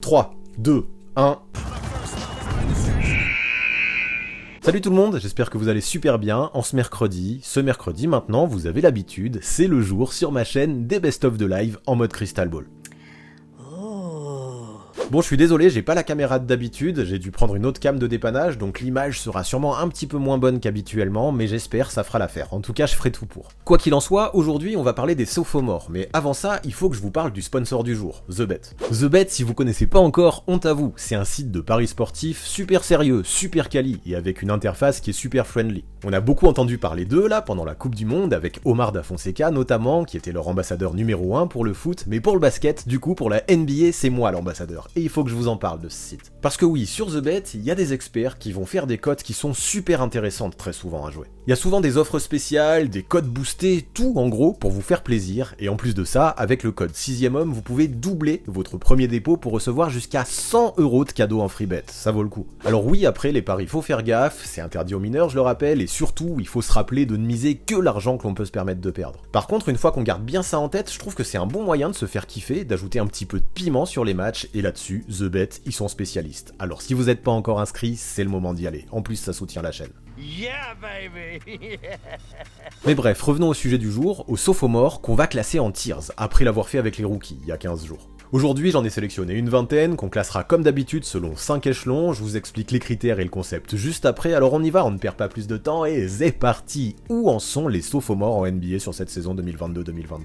3, 2, 1... Salut tout le monde, j'espère que vous allez super bien en ce mercredi maintenant, vous avez l'habitude, c'est le jour sur ma chaîne des Best of the Live en mode Crystal Ball. Bon, je suis désolé, j'ai pas la caméra d'habitude, j'ai dû prendre une autre cam de dépannage, donc l'image sera sûrement un petit peu moins bonne qu'habituellement, mais j'espère ça fera l'affaire. En tout cas, je ferai tout pour. Quoi qu'il en soit, aujourd'hui, on va parler des sophomores, mais avant ça, il faut que je vous parle du sponsor du jour, The Bet. The Bet, si vous connaissez pas encore, honte à vous, c'est un site de paris sportifs super sérieux, super quali, et avec une interface qui est super friendly. On a beaucoup entendu parler d'eux là, pendant la Coupe du Monde, avec Omar Da Fonseca notamment, qui était leur ambassadeur numéro 1 pour le foot, mais pour le basket, du coup, pour la NBA, c'est moi l'ambassadeur. Et il faut que je vous en parle de ce site. Parce que oui, sur The Bet, il y a des experts qui vont faire des cotes qui sont super intéressantes très souvent à jouer. Il y a souvent des offres spéciales, des codes boostés, tout en gros pour vous faire plaisir, et en plus de ça, avec le code 6ème homme, vous pouvez doubler votre premier dépôt pour recevoir jusqu'à 100 € de cadeaux en free bet, ça vaut le coup. Alors oui, après les paris, faut faire gaffe, c'est interdit aux mineurs, je le rappelle, et surtout, il faut se rappeler de ne miser que l'argent que l'on peut se permettre de perdre. Par contre, une fois qu'on garde bien ça en tête, je trouve que c'est un bon moyen de se faire kiffer, d'ajouter un petit peu de piment sur les matchs, et là-dessus, The Bet, ils sont spécialistes. Alors si vous n'êtes pas encore inscrit, c'est le moment d'y aller. En plus, ça soutient la chaîne. Yeah, baby. Mais bref, revenons au sujet du jour, aux sophomores qu'on va classer en tiers, après l'avoir fait avec les rookies, il y a 15 jours. Aujourd'hui, j'en ai sélectionné une vingtaine, qu'on classera comme d'habitude selon 5 échelons, je vous explique les critères et le concept juste après, alors on y va, on ne perd pas plus de temps, et c'est parti. Où en sont les sophomores en NBA sur cette saison 2022-2023 ?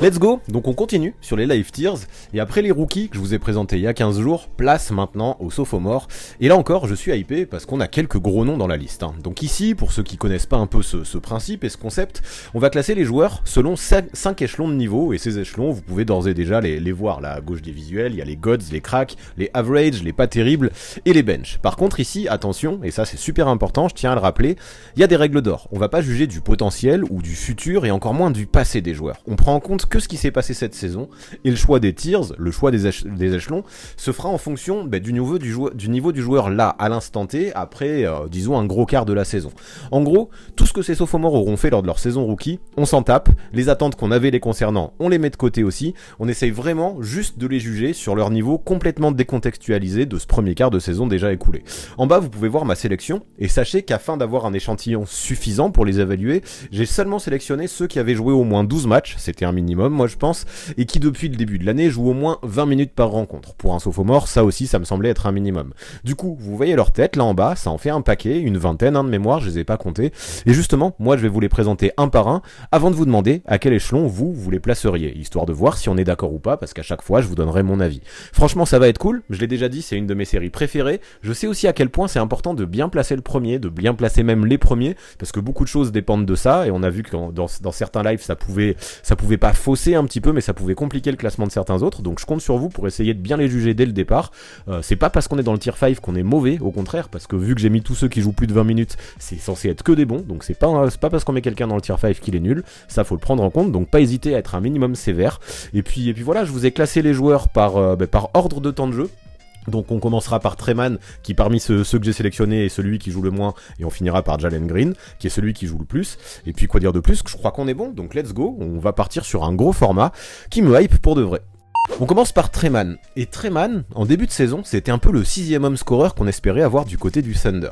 Let's go. Donc on continue sur les live tiers, et après les rookies que je vous ai présentés il y a 15 jours, place maintenant aux sophomores, et là encore je suis hypé parce qu'on a quelques gros noms dans la liste. Donc ici, pour ceux qui connaissent pas un peu ce principe et ce concept, on va classer les joueurs selon 5 échelons de niveau, et ces échelons vous pouvez d'ores et déjà les voir là à gauche des visuels, il y a les gods, les cracks, les average, les pas terribles, et les bench. Par contre ici, attention, et ça c'est super important, je tiens à le rappeler, il y a des règles d'or, on va pas juger du potentiel ou du futur, et encore moins du passé des joueurs. On prend en compte que ce qui s'est passé cette saison, et le choix des tiers, le choix des échelons, se fera en fonction du niveau du joueur là, à l'instant T, après, disons, un gros quart de la saison. En gros, tout ce que ces sophomores auront fait lors de leur saison rookie, on s'en tape, les attentes qu'on avait les concernant, on les met de côté aussi, on essaye vraiment juste de les juger sur leur niveau complètement décontextualisé de ce premier quart de saison déjà écoulé. En bas, vous pouvez voir ma sélection, et sachez qu'afin d'avoir un échantillon suffisant pour les évaluer, j'ai seulement sélectionné ceux qui avaient joué au moins 12 matchs, c'était un minimum, moi je pense, et qui depuis le début de l'année jouent au moins 20 minutes par rencontre. Pour un sophomore, ça aussi, ça me semblait être un minimum. Du coup, vous voyez leur tête là en bas, ça en fait un paquet, une vingtaine de mémoire, je les ai pas comptés, et justement, moi je vais vous les présenter un par un, avant de vous demander à quel échelon vous les placeriez, histoire de voir si on est d'accord ou pas, parce qu'à chaque fois, je vous donnerai mon avis. Franchement, ça va être cool, je l'ai déjà dit, c'est une de mes séries préférées, je sais aussi à quel point c'est important de bien placer le premier, de bien placer même les premiers, parce que beaucoup de choses dépendent de ça, et on a vu que dans certains lives, ça pouvait pas fausser un petit peu, mais ça pouvait compliquer le classement de certains autres, donc je compte sur vous pour essayer de bien les juger dès le départ. C'est pas parce qu'on est dans le tier 5 qu'on est mauvais, au contraire, parce que vu que j'ai mis tous ceux qui jouent plus de 20 minutes, c'est censé être que des bons, donc c'est pas parce qu'on met quelqu'un dans le tier 5 qu'il est nul, ça faut le prendre en compte, donc pas hésiter à être un minimum sévère, et puis voilà, je vous ai classé les joueurs par ordre de temps de jeu. Donc on commencera par Treman, qui parmi ceux que j'ai sélectionnés est celui qui joue le moins, et on finira par Jalen Green, qui est celui qui joue le plus. Et puis quoi dire de plus, que je crois qu'on est bon, donc let's go, on va partir sur un gros format qui me hype pour de vrai. On commence par Treman, et Treman, en début de saison, c'était un peu le 6ème homme scoreur qu'on espérait avoir du côté du Thunder.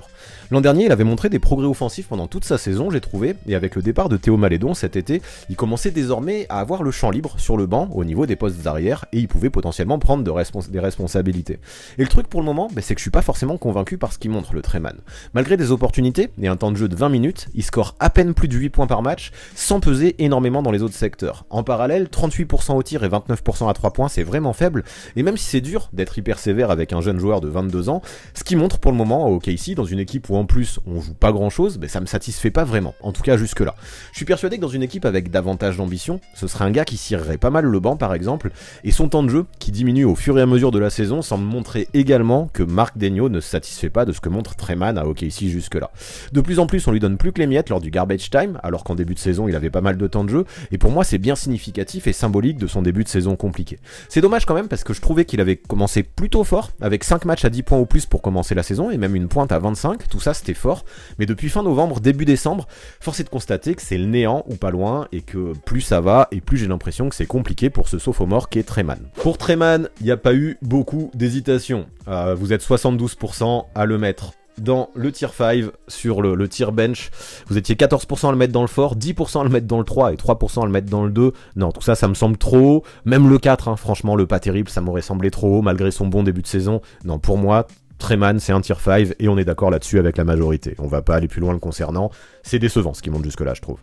L'an dernier, il avait montré des progrès offensifs pendant toute sa saison, j'ai trouvé, et avec le départ de Théo Malédon cet été, il commençait désormais à avoir le champ libre sur le banc au niveau des postes arrière, et il pouvait potentiellement prendre des responsabilités. Et le truc pour le moment, c'est que je suis pas forcément convaincu par ce qu'il montre, le Treman. Malgré des opportunités et un temps de jeu de 20 minutes, il score à peine plus de 8 points par match, sans peser énormément dans les autres secteurs. En parallèle, 38% au tir et 29% à 3 points, c'est vraiment faible, et même si c'est dur d'être hyper sévère avec un jeune joueur de 22 ans, ce qui montre pour le moment au OKC, dans une équipe où en plus on joue pas grand chose, ça me satisfait pas vraiment, en tout cas jusque là. Je suis persuadé que dans une équipe avec davantage d'ambition, ce serait un gars qui cirerait pas mal le banc par exemple, et son temps de jeu, qui diminue au fur et à mesure de la saison, semble montrer également que Marc Daigneault ne se satisfait pas de ce que montre Treman à OKC jusque là. De plus en plus on lui donne plus que les miettes lors du garbage time, alors qu'en début de saison il avait pas mal de temps de jeu, et pour moi c'est bien significatif et symbolique de son début de saison compliqué. C'est dommage quand même parce que je trouvais qu'il avait commencé plutôt fort, avec 5 matchs à 10 points ou plus pour commencer la saison, et même une pointe à 25, tout ça c'était fort, mais depuis fin novembre, début décembre, force est de constater que c'est le néant ou pas loin, et que plus ça va, et plus j'ai l'impression que c'est compliqué pour ce sophomore qui est Treman. Pour Treman, il n'y a pas eu beaucoup d'hésitation. Vous êtes 72% à le mettre dans le tier 5 sur le tier bench. Vous étiez 14% à le mettre dans le fort, 10% à le mettre dans le 3 et 3% à le mettre dans le 2. Non, tout ça, ça me semble trop haut. Même le 4, hein, franchement, le pas terrible, ça m'aurait semblé trop haut malgré son bon début de saison. Non, pour moi, Treman, c'est un tier 5 et on est d'accord là-dessus avec la majorité. On va pas aller plus loin le concernant. C'est décevant ce qui monte jusque-là, je trouve.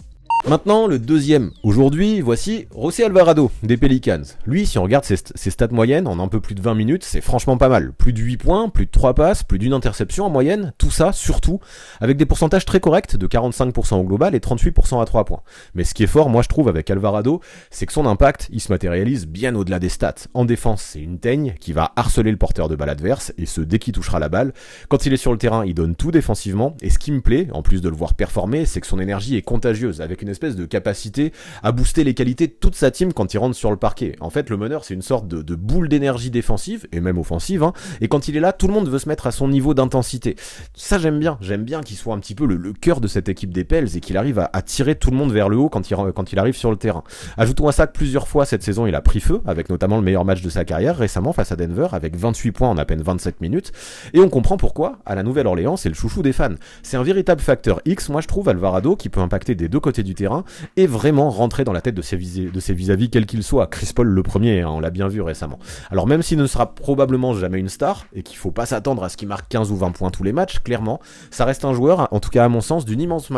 Maintenant, le deuxième. Aujourd'hui, voici José Alvarado, des Pelicans. Lui, si on regarde ses stats moyennes, en un peu plus de 20 minutes, c'est franchement pas mal. Plus de 8 points, plus de 3 passes, plus d'une interception en moyenne. Tout ça, surtout, avec des pourcentages très corrects de 45% au global et 38% à 3 points. Mais ce qui est fort, moi je trouve, avec Alvarado, c'est que son impact, il se matérialise bien au-delà des stats. En défense, c'est une teigne qui va harceler le porteur de balle adverse, et ce, dès qu'il touchera la balle. Quand il est sur le terrain, il donne tout défensivement, et ce qui me plaît, en plus de le voir performer, c'est que son énergie est contagieuse, avec une espèce de capacité à booster les qualités de toute sa team quand il rentre sur le parquet. En fait, le meneur, c'est une sorte de boule d'énergie défensive, et même offensive, hein, et quand il est là, tout le monde veut se mettre à son niveau d'intensité. Ça, j'aime bien qu'il soit un petit peu le cœur de cette équipe des Pels, et qu'il arrive à tirer tout le monde vers le haut quand il arrive sur le terrain. Ajoutons à ça que plusieurs fois cette saison, il a pris feu, avec notamment le meilleur match de sa carrière, récemment face à Denver, avec 28 points en à peine 27 minutes, et on comprend pourquoi, à la Nouvelle-Orléans, c'est le chouchou des fans. C'est un véritable facteur X, moi je trouve, Alvarado, qui peut impacter des deux côtés du terrain, et vraiment rentrer dans la tête de ses vis-à-vis quel qu'il soit. Chris Paul le premier, hein, on l'a bien vu récemment. Alors même s'il ne sera probablement jamais une star, et qu'il faut pas s'attendre à ce qu'il marque 15 ou 20 points tous les matchs, clairement, ça reste un joueur, en tout cas à mon sens, d'une immense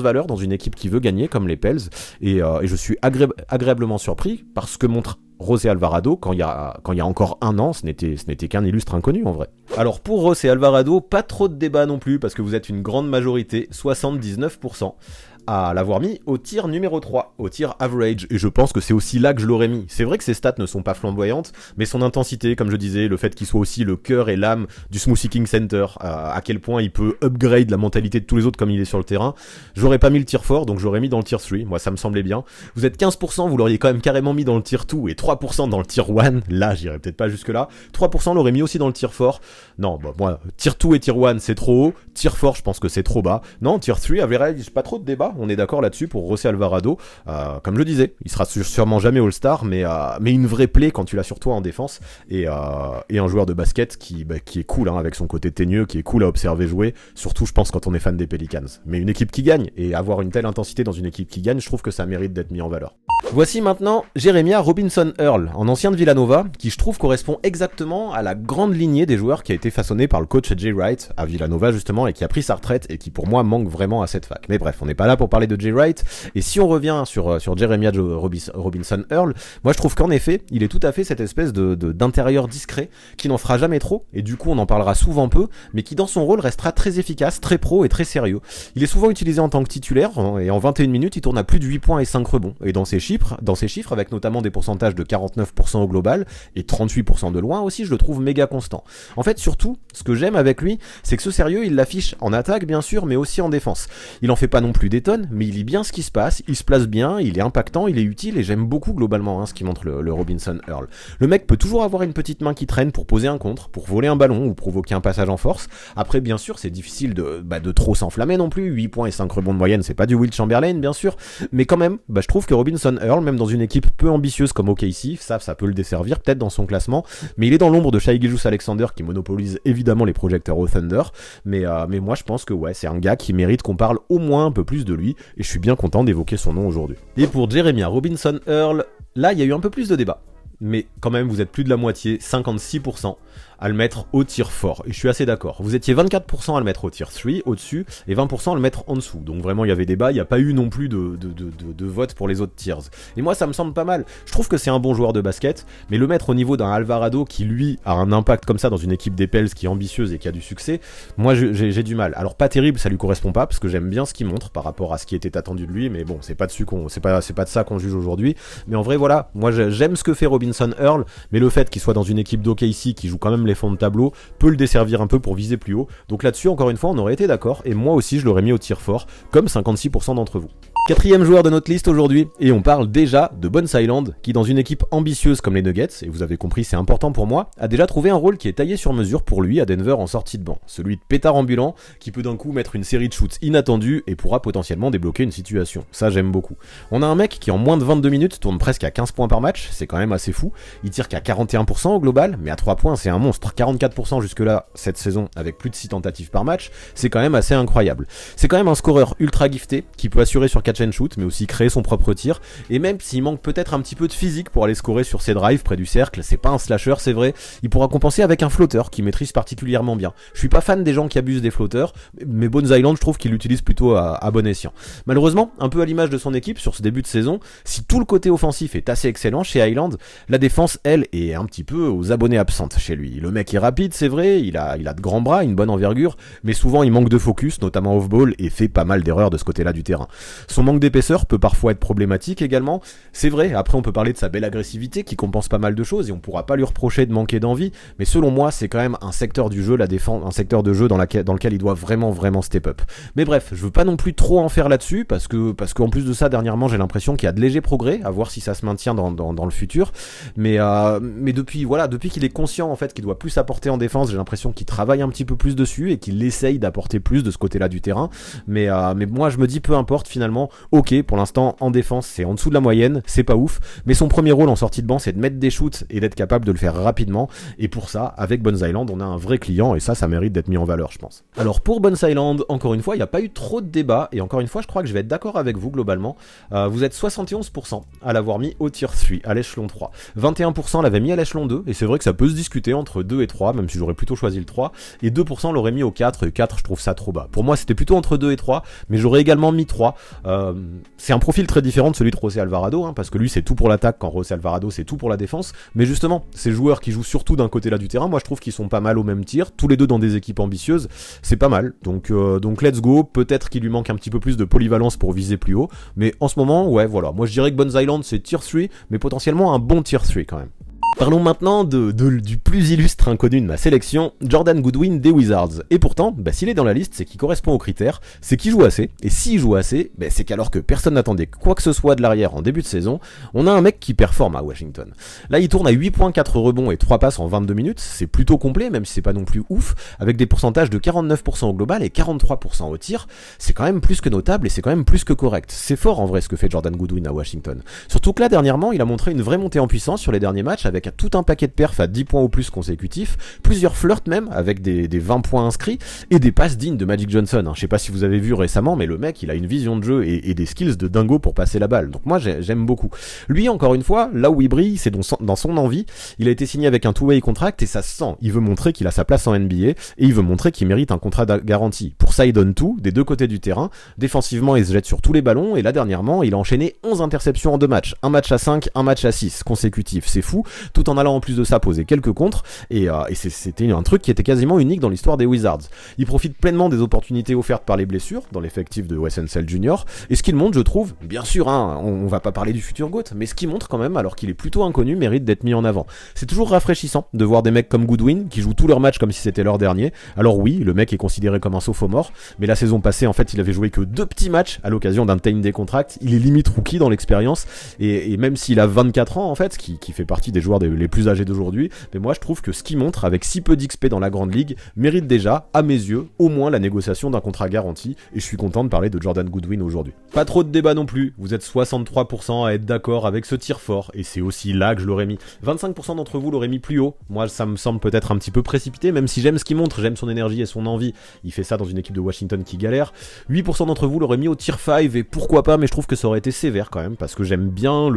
valeur dans une équipe qui veut gagner, comme les Pels, et je suis agréablement surpris par ce que montre José Alvarado quand il y a encore un an, ce n'était qu'un illustre inconnu en vrai. Alors pour José Alvarado, pas trop de débat non plus, parce que vous êtes une grande majorité, 79%. À l'avoir mis au tier numéro 3, au tier average, et je pense que c'est aussi là que je l'aurais mis. C'est vrai que ses stats ne sont pas flamboyantes, mais son intensité, comme je disais, le fait qu'il soit aussi le cœur et l'âme du Smooth Seeking Center, à quel point il peut upgrade la mentalité de tous les autres comme il est sur le terrain, j'aurais pas mis le tier 4, donc j'aurais mis dans le tier 3, moi ça me semblait bien. Vous êtes 15%, vous l'auriez quand même carrément mis dans le tier 2, et 3% dans le tier 1, là j'irais peut-être pas jusque là, 3% l'aurait mis aussi dans le tier 4, non, bah moi, tier 2 et tier 1 c'est trop haut, tier 4 je pense que c'est trop bas, non, tier 3, average, pas trop de débat, on est d'accord là-dessus pour José Alvarado. Comme je le disais, il sera sûrement jamais All-Star, mais une vraie plaie quand tu l'as sur toi en défense, et un joueur de basket qui est cool, hein, avec son côté teigneux, qui est cool à observer jouer, surtout je pense quand on est fan des Pelicans. Mais une équipe qui gagne, et avoir une telle intensité dans une équipe qui gagne, je trouve que ça mérite d'être mis en valeur. Voici maintenant Jeremiah Robinson-Earl, en ancien de Villanova, qui je trouve correspond exactement à la grande lignée des joueurs qui a été façonnée par le coach Jay Wright à Villanova justement, et qui a pris sa retraite et qui pour moi manque vraiment à cette fac. Mais bref, on n'est pas là pour parler de Jay Wright, et si on revient sur Jeremiah Robinson-Earl, moi je trouve qu'en effet, il est tout à fait cette espèce d'intérieur discret, qui n'en fera jamais trop, et du coup on en parlera souvent peu, mais qui dans son rôle restera très efficace, très pro et très sérieux. Il est souvent utilisé en tant que titulaire, et en 21 minutes il tourne à plus de 8 points et 5 rebonds, et dans ses chiffres, avec notamment des pourcentages de 49% au global, et 38% de loin aussi, je le trouve méga constant. En fait, surtout, ce que j'aime avec lui, c'est que ce sérieux, il l'affiche en attaque bien sûr, mais aussi en défense. Il en fait pas non plus des tonnes, mais il lit bien ce qui se passe, il se place bien, il est impactant, il est utile, et j'aime beaucoup globalement, hein, ce qui montre le Robinson-Earl. Le mec peut toujours avoir une petite main qui traîne pour poser un contre, pour voler un ballon ou provoquer un passage en force. Après, bien sûr, c'est difficile de trop s'enflammer non plus, 8 points et 5 rebonds de moyenne, c'est pas du Wilt Chamberlain bien sûr, mais quand même, je trouve que Robinson-Earl, même dans une équipe peu ambitieuse comme OKC, ça peut le desservir peut-être dans son classement, mais il est dans l'ombre de Shai Gilgeous-Alexander qui monopolise évidemment les projecteurs au Thunder, mais moi je pense que ouais, c'est un gars qui mérite qu'on parle au moins un peu plus de lui, et je suis bien content d'évoquer son nom aujourd'hui. Et pour Jeremiah Robinson-Earl, là il y a eu un peu plus de débat, mais quand même vous êtes plus de la moitié, 56%, à le mettre au tier 4, et je suis assez d'accord. Vous étiez 24% à le mettre au tier 3, au-dessus, et 20% à le mettre en dessous, donc vraiment il y avait débat, il n'y a pas eu non plus de vote pour les autres tiers. Et moi ça me semble pas mal, je trouve que c'est un bon joueur de basket, mais le mettre au niveau d'un Alvarado qui lui a un impact comme ça dans une équipe des Pels qui est ambitieuse et qui a du succès, moi j'ai du mal. Alors pas terrible, ça lui correspond pas, parce que j'aime bien ce qu'il montre par rapport à ce qui était attendu de lui, mais bon, c'est pas de ça qu'on juge aujourd'hui, mais en vrai voilà, moi j'aime ce que fait Robinson Benson Earl, mais le fait qu'il soit dans une équipe d'OKC qui joue quand même les fonds de tableau peut le desservir un peu pour viser plus haut. Donc là-dessus, encore une fois, on aurait été d'accord, et moi aussi je l'aurais mis au tier 4, comme 56% d'entre vous. Quatrième joueur de notre liste aujourd'hui, et on parle déjà de Bones Hyland, qui dans une équipe ambitieuse comme les Nuggets, et vous avez compris c'est important pour moi, a déjà trouvé un rôle qui est taillé sur mesure pour lui à Denver en sortie de banc. Celui de pétard ambulant, qui peut d'un coup mettre une série de shoots inattendus et pourra potentiellement débloquer une situation. Ça j'aime beaucoup. On a un mec qui en moins de 22 minutes tourne presque à 15 points par match, c'est quand même assez fou. Il tire qu'à 41% au global, mais à 3 points c'est un monstre. 44% jusque là cette saison avec plus de 6 tentatives par match, c'est quand même assez incroyable. C'est quand même un scoreur ultra gifté, qui peut assurer sur catch and shoot, mais aussi créer son propre tir, et même s'il manque peut-être un petit peu de physique pour aller scorer sur ses drives près du cercle, c'est pas un slasher c'est vrai, il pourra compenser avec un flotteur qui maîtrise particulièrement bien. Je suis pas fan des gens qui abusent des flotteurs, mais Bones Hyland je trouve qu'il l'utilise plutôt à bon escient. Malheureusement, un peu à l'image de son équipe sur ce début de saison, si tout le côté offensif est assez excellent chez Hyland, la défense elle est un petit peu aux abonnés absentes chez lui. Le mec est rapide c'est vrai, il a de grands bras, une bonne envergure, mais souvent il manque de focus, notamment off-ball, et fait pas mal d'erreurs de ce côté-là du terrain. Son manque d'épaisseur peut parfois être problématique également, c'est vrai, après on peut parler de sa belle agressivité qui compense pas mal de choses et on pourra pas lui reprocher de manquer d'envie, mais selon moi c'est quand même un secteur du jeu, la défense, un secteur de jeu dans lequel il doit vraiment step up. Mais bref, je veux pas non plus trop en faire là-dessus, parce qu'en plus de ça, dernièrement j'ai l'impression qu'il y a de légers progrès, à voir si ça se maintient dans le futur, mais depuis qu'il est conscient en fait qu'il doit plus apporter en défense, j'ai l'impression qu'il travaille un petit peu plus dessus et qu'il essaye d'apporter plus de ce côté-là du terrain, mais moi je me dis peu importe finalement, ok pour l'instant en défense c'est en dessous de la moyenne, c'est pas ouf, mais son premier rôle en sortie de banc c'est de mettre des shoots et d'être capable de le faire rapidement, et pour ça avec Bones Hyland on a un vrai client et ça mérite d'être mis en valeur je pense. Alors pour Bones Hyland, encore une fois il n'y a pas eu trop de débat, et encore une fois je crois que je vais être d'accord avec vous globalement, vous êtes 71% à l'avoir mis au tier 3, à l'échelon 3, 21% l'avaient mis à l'échelon 2, et c'est vrai que ça peut se discuter entre 2 et 3, même si j'aurais plutôt choisi le 3, et 2% l'auraient mis au 4, et 4 je trouve ça trop bas. Pour moi c'était plutôt entre 2 et 3, mais j'aurais également mis 3, c'est un profil très différent de celui de José Alvarado, parce que lui c'est tout pour l'attaque quand José Alvarado c'est tout pour la défense, mais justement ces joueurs qui jouent surtout d'un côté là du terrain, moi je trouve qu'ils sont pas mal au même tir, tous les deux dans des équipes ambitieuses, c'est pas mal, donc let's go, peut-être qu'il lui manque un petit peu plus de polyvalence pour viser plus haut, mais en ce moment ouais voilà, moi je dirais que Bones Hyland c'est tier 3, mais potentiellement un bon tier 3 quand même. Parlons maintenant du plus illustre inconnu de ma sélection, Jordan Goodwin des Wizards. Et pourtant, s'il est dans la liste, c'est qu'il correspond aux critères, c'est qu'il joue assez, et s'il joue assez, c'est qu'alors que personne n'attendait quoi que ce soit de l'arrière en début de saison, on a un mec qui performe à Washington. Là, il tourne à 8.4 rebonds et 3 passes en 22 minutes, c'est plutôt complet, même si c'est pas non plus ouf, avec des pourcentages de 49% au global et 43% au tir, c'est quand même plus que notable et c'est quand même plus que correct. C'est fort en vrai ce que fait Jordan Goodwin à Washington. Surtout que là, dernièrement, il a montré une vraie montée en puissance sur les derniers matchs, avec tout un paquet de perfs à 10 points ou plus consécutifs, plusieurs flirts même avec des 20 points inscrits et des passes dignes de Magic Johnson. Je sais pas si vous avez vu récemment, mais le mec il a une vision de jeu et des skills de dingo pour passer la balle. Donc moi j'aime beaucoup. Lui encore une fois, là où il brille, c'est dans son envie. Il a été signé avec un two-way contract et ça se sent. Il veut montrer qu'il a sa place en NBA et il veut montrer qu'il mérite un contrat garanti. Pour ça il donne tout, des deux côtés du terrain. Défensivement il se jette sur tous les ballons et là dernièrement il a enchaîné 11 interceptions en 2 matchs. Un match à 5, un match à 6 consécutifs. C'est fou. Tout en allant en plus de ça poser quelques contres et c'était un truc qui était quasiment unique dans l'histoire des Wizards. Il profite pleinement des opportunités offertes par les blessures dans l'effectif de Wes Unseld Jr. et ce qu'il montre je trouve, bien sûr on va pas parler du futur GOAT, mais ce qu'il montre quand même alors qu'il est plutôt inconnu mérite d'être mis en avant. C'est toujours rafraîchissant de voir des mecs comme Goodwin qui jouent tous leurs matchs comme si c'était leur dernier. Alors oui, le mec est considéré comme un sophomore, mais la saison passée en fait il avait joué que 2 petits matchs à l'occasion d'un time day contract, il est limite rookie dans l'expérience et même s'il a 24 ans en fait, qui fait partie des joueurs les plus âgés d'aujourd'hui, mais moi je trouve que ce qu'il montre avec si peu d'XP dans la grande ligue mérite déjà, à mes yeux, au moins la négociation d'un contrat garanti, et je suis content de parler de Jordan Goodwin aujourd'hui. Pas trop de débat non plus, vous êtes 63% à être d'accord avec ce tir fort, et c'est aussi là que je l'aurais mis. 25% d'entre vous l'auraient mis plus haut, moi ça me semble peut-être un petit peu précipité, même si j'aime ce qu'il montre, j'aime son énergie et son envie, il fait ça dans une équipe de Washington qui galère. 8% d'entre vous l'auraient mis au tier 5, et pourquoi pas, mais je trouve que ça aurait été sévère quand même, parce que j'aime bien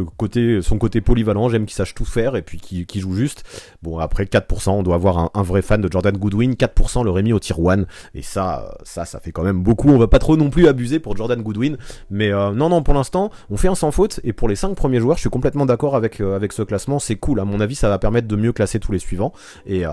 son côté polyvalent, j'aime qu'il sache tout faire, et puis qu'il joue juste. Bon après 4%, on doit avoir un vrai fan de Jordan Goodwin, 4% l'aurait mis au tier 1, et ça fait quand même beaucoup, on va pas trop non plus abuser pour Jordan Goodwin, mais non pour l'instant, on fait un sans faute, et pour les 5 premiers joueurs, je suis complètement d'accord avec ce classement, c'est cool, à mon avis ça va permettre de mieux classer tous les suivants, et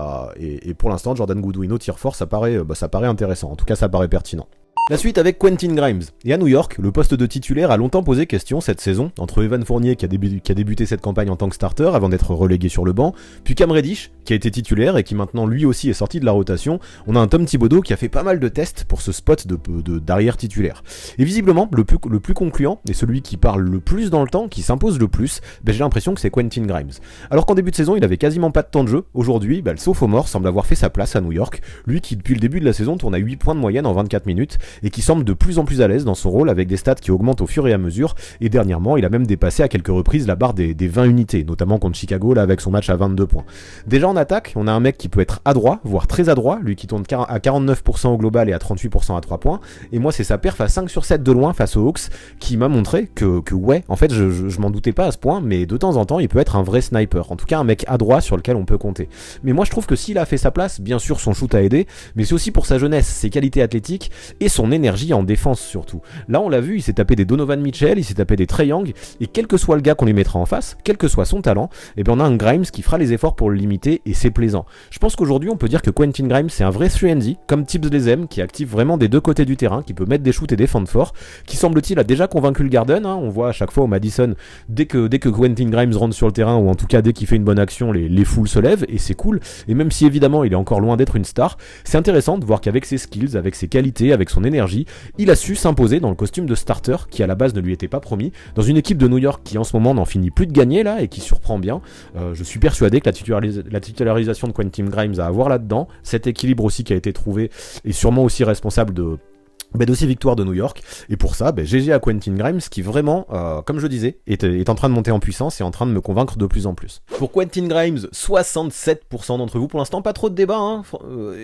pour l'instant Jordan Goodwin au tier 4, ça paraît intéressant, en tout cas ça paraît pertinent. La suite avec Quentin Grimes. Et à New York, le poste de titulaire a longtemps posé question cette saison, entre Evan Fournier qui a débuté cette campagne en tant que starter avant d'être relégué sur le banc, puis Cam Reddish qui a été titulaire et qui maintenant lui aussi est sorti de la rotation. On a un Tom Thibodeau qui a fait pas mal de tests pour ce spot d'arrière titulaire. Et visiblement, le plus concluant, et celui qui parle le plus dans le temps, qui s'impose le plus, j'ai l'impression que c'est Quentin Grimes. Alors qu'en début de saison, il avait quasiment pas de temps de jeu, aujourd'hui, le sophomore semble avoir fait sa place à New York, lui qui depuis le début de la saison tourne à 8 points de moyenne en 24 minutes, et qui semble de plus en plus à l'aise dans son rôle avec des stats qui augmentent au fur et à mesure, et dernièrement il a même dépassé à quelques reprises la barre des 20 unités, notamment contre Chicago là avec son match à 22 points. Déjà en attaque, on a un mec qui peut être adroit, voire très adroit, lui qui tourne à 49% au global et à 38% à 3 points, et moi c'est sa perf à 5 sur 7 de loin face aux Hawks qui m'a montré que ouais, en fait je m'en doutais pas à ce point, mais de temps en temps il peut être un vrai sniper, en tout cas un mec adroit sur lequel on peut compter. Mais moi je trouve que s'il a fait sa place, bien sûr son shoot a aidé, mais c'est aussi pour sa jeunesse, ses qualités athlétiques et son énergie en défense surtout. Là on l'a vu, il s'est tapé des Donovan Mitchell, il s'est tapé des Trae Young, et quel que soit le gars qu'on lui mettra en face, quel que soit son talent, et bien on a un Grimes qui fera les efforts pour le limiter, et c'est plaisant. Je pense qu'aujourd'hui on peut dire que Quentin Grimes c'est un vrai 3&D, comme Tibbs les aime, qui est actif vraiment des deux côtés du terrain, qui peut mettre des shoots et défendre fort, qui semble-t-il a déjà convaincu le Garden, on voit à chaque fois au Madison, dès que Quentin Grimes rentre sur le terrain, ou en tout cas dès qu'il fait une bonne action, les foules se lèvent, et c'est cool, et même si évidemment il est encore loin d'être une star, c'est intéressant de voir qu'avec ses skills, avec ses qualités, avec son énergie, il a su s'imposer dans le costume de starter qui à la base ne lui était pas promis, dans une équipe de New York qui en ce moment n'en finit plus de gagner là et qui surprend bien. Je suis persuadé que la titularisation de Quentin Grimes a à voir là-dedans, cet équilibre aussi qui a été trouvé est sûrement aussi responsable de ces victoires de New York, et pour ça, GG à Quentin Grimes qui vraiment, comme je disais, est en train de monter en puissance et en train de me convaincre de plus en plus. Pour Quentin Grimes, 67% d'entre vous, pour l'instant pas trop de débat,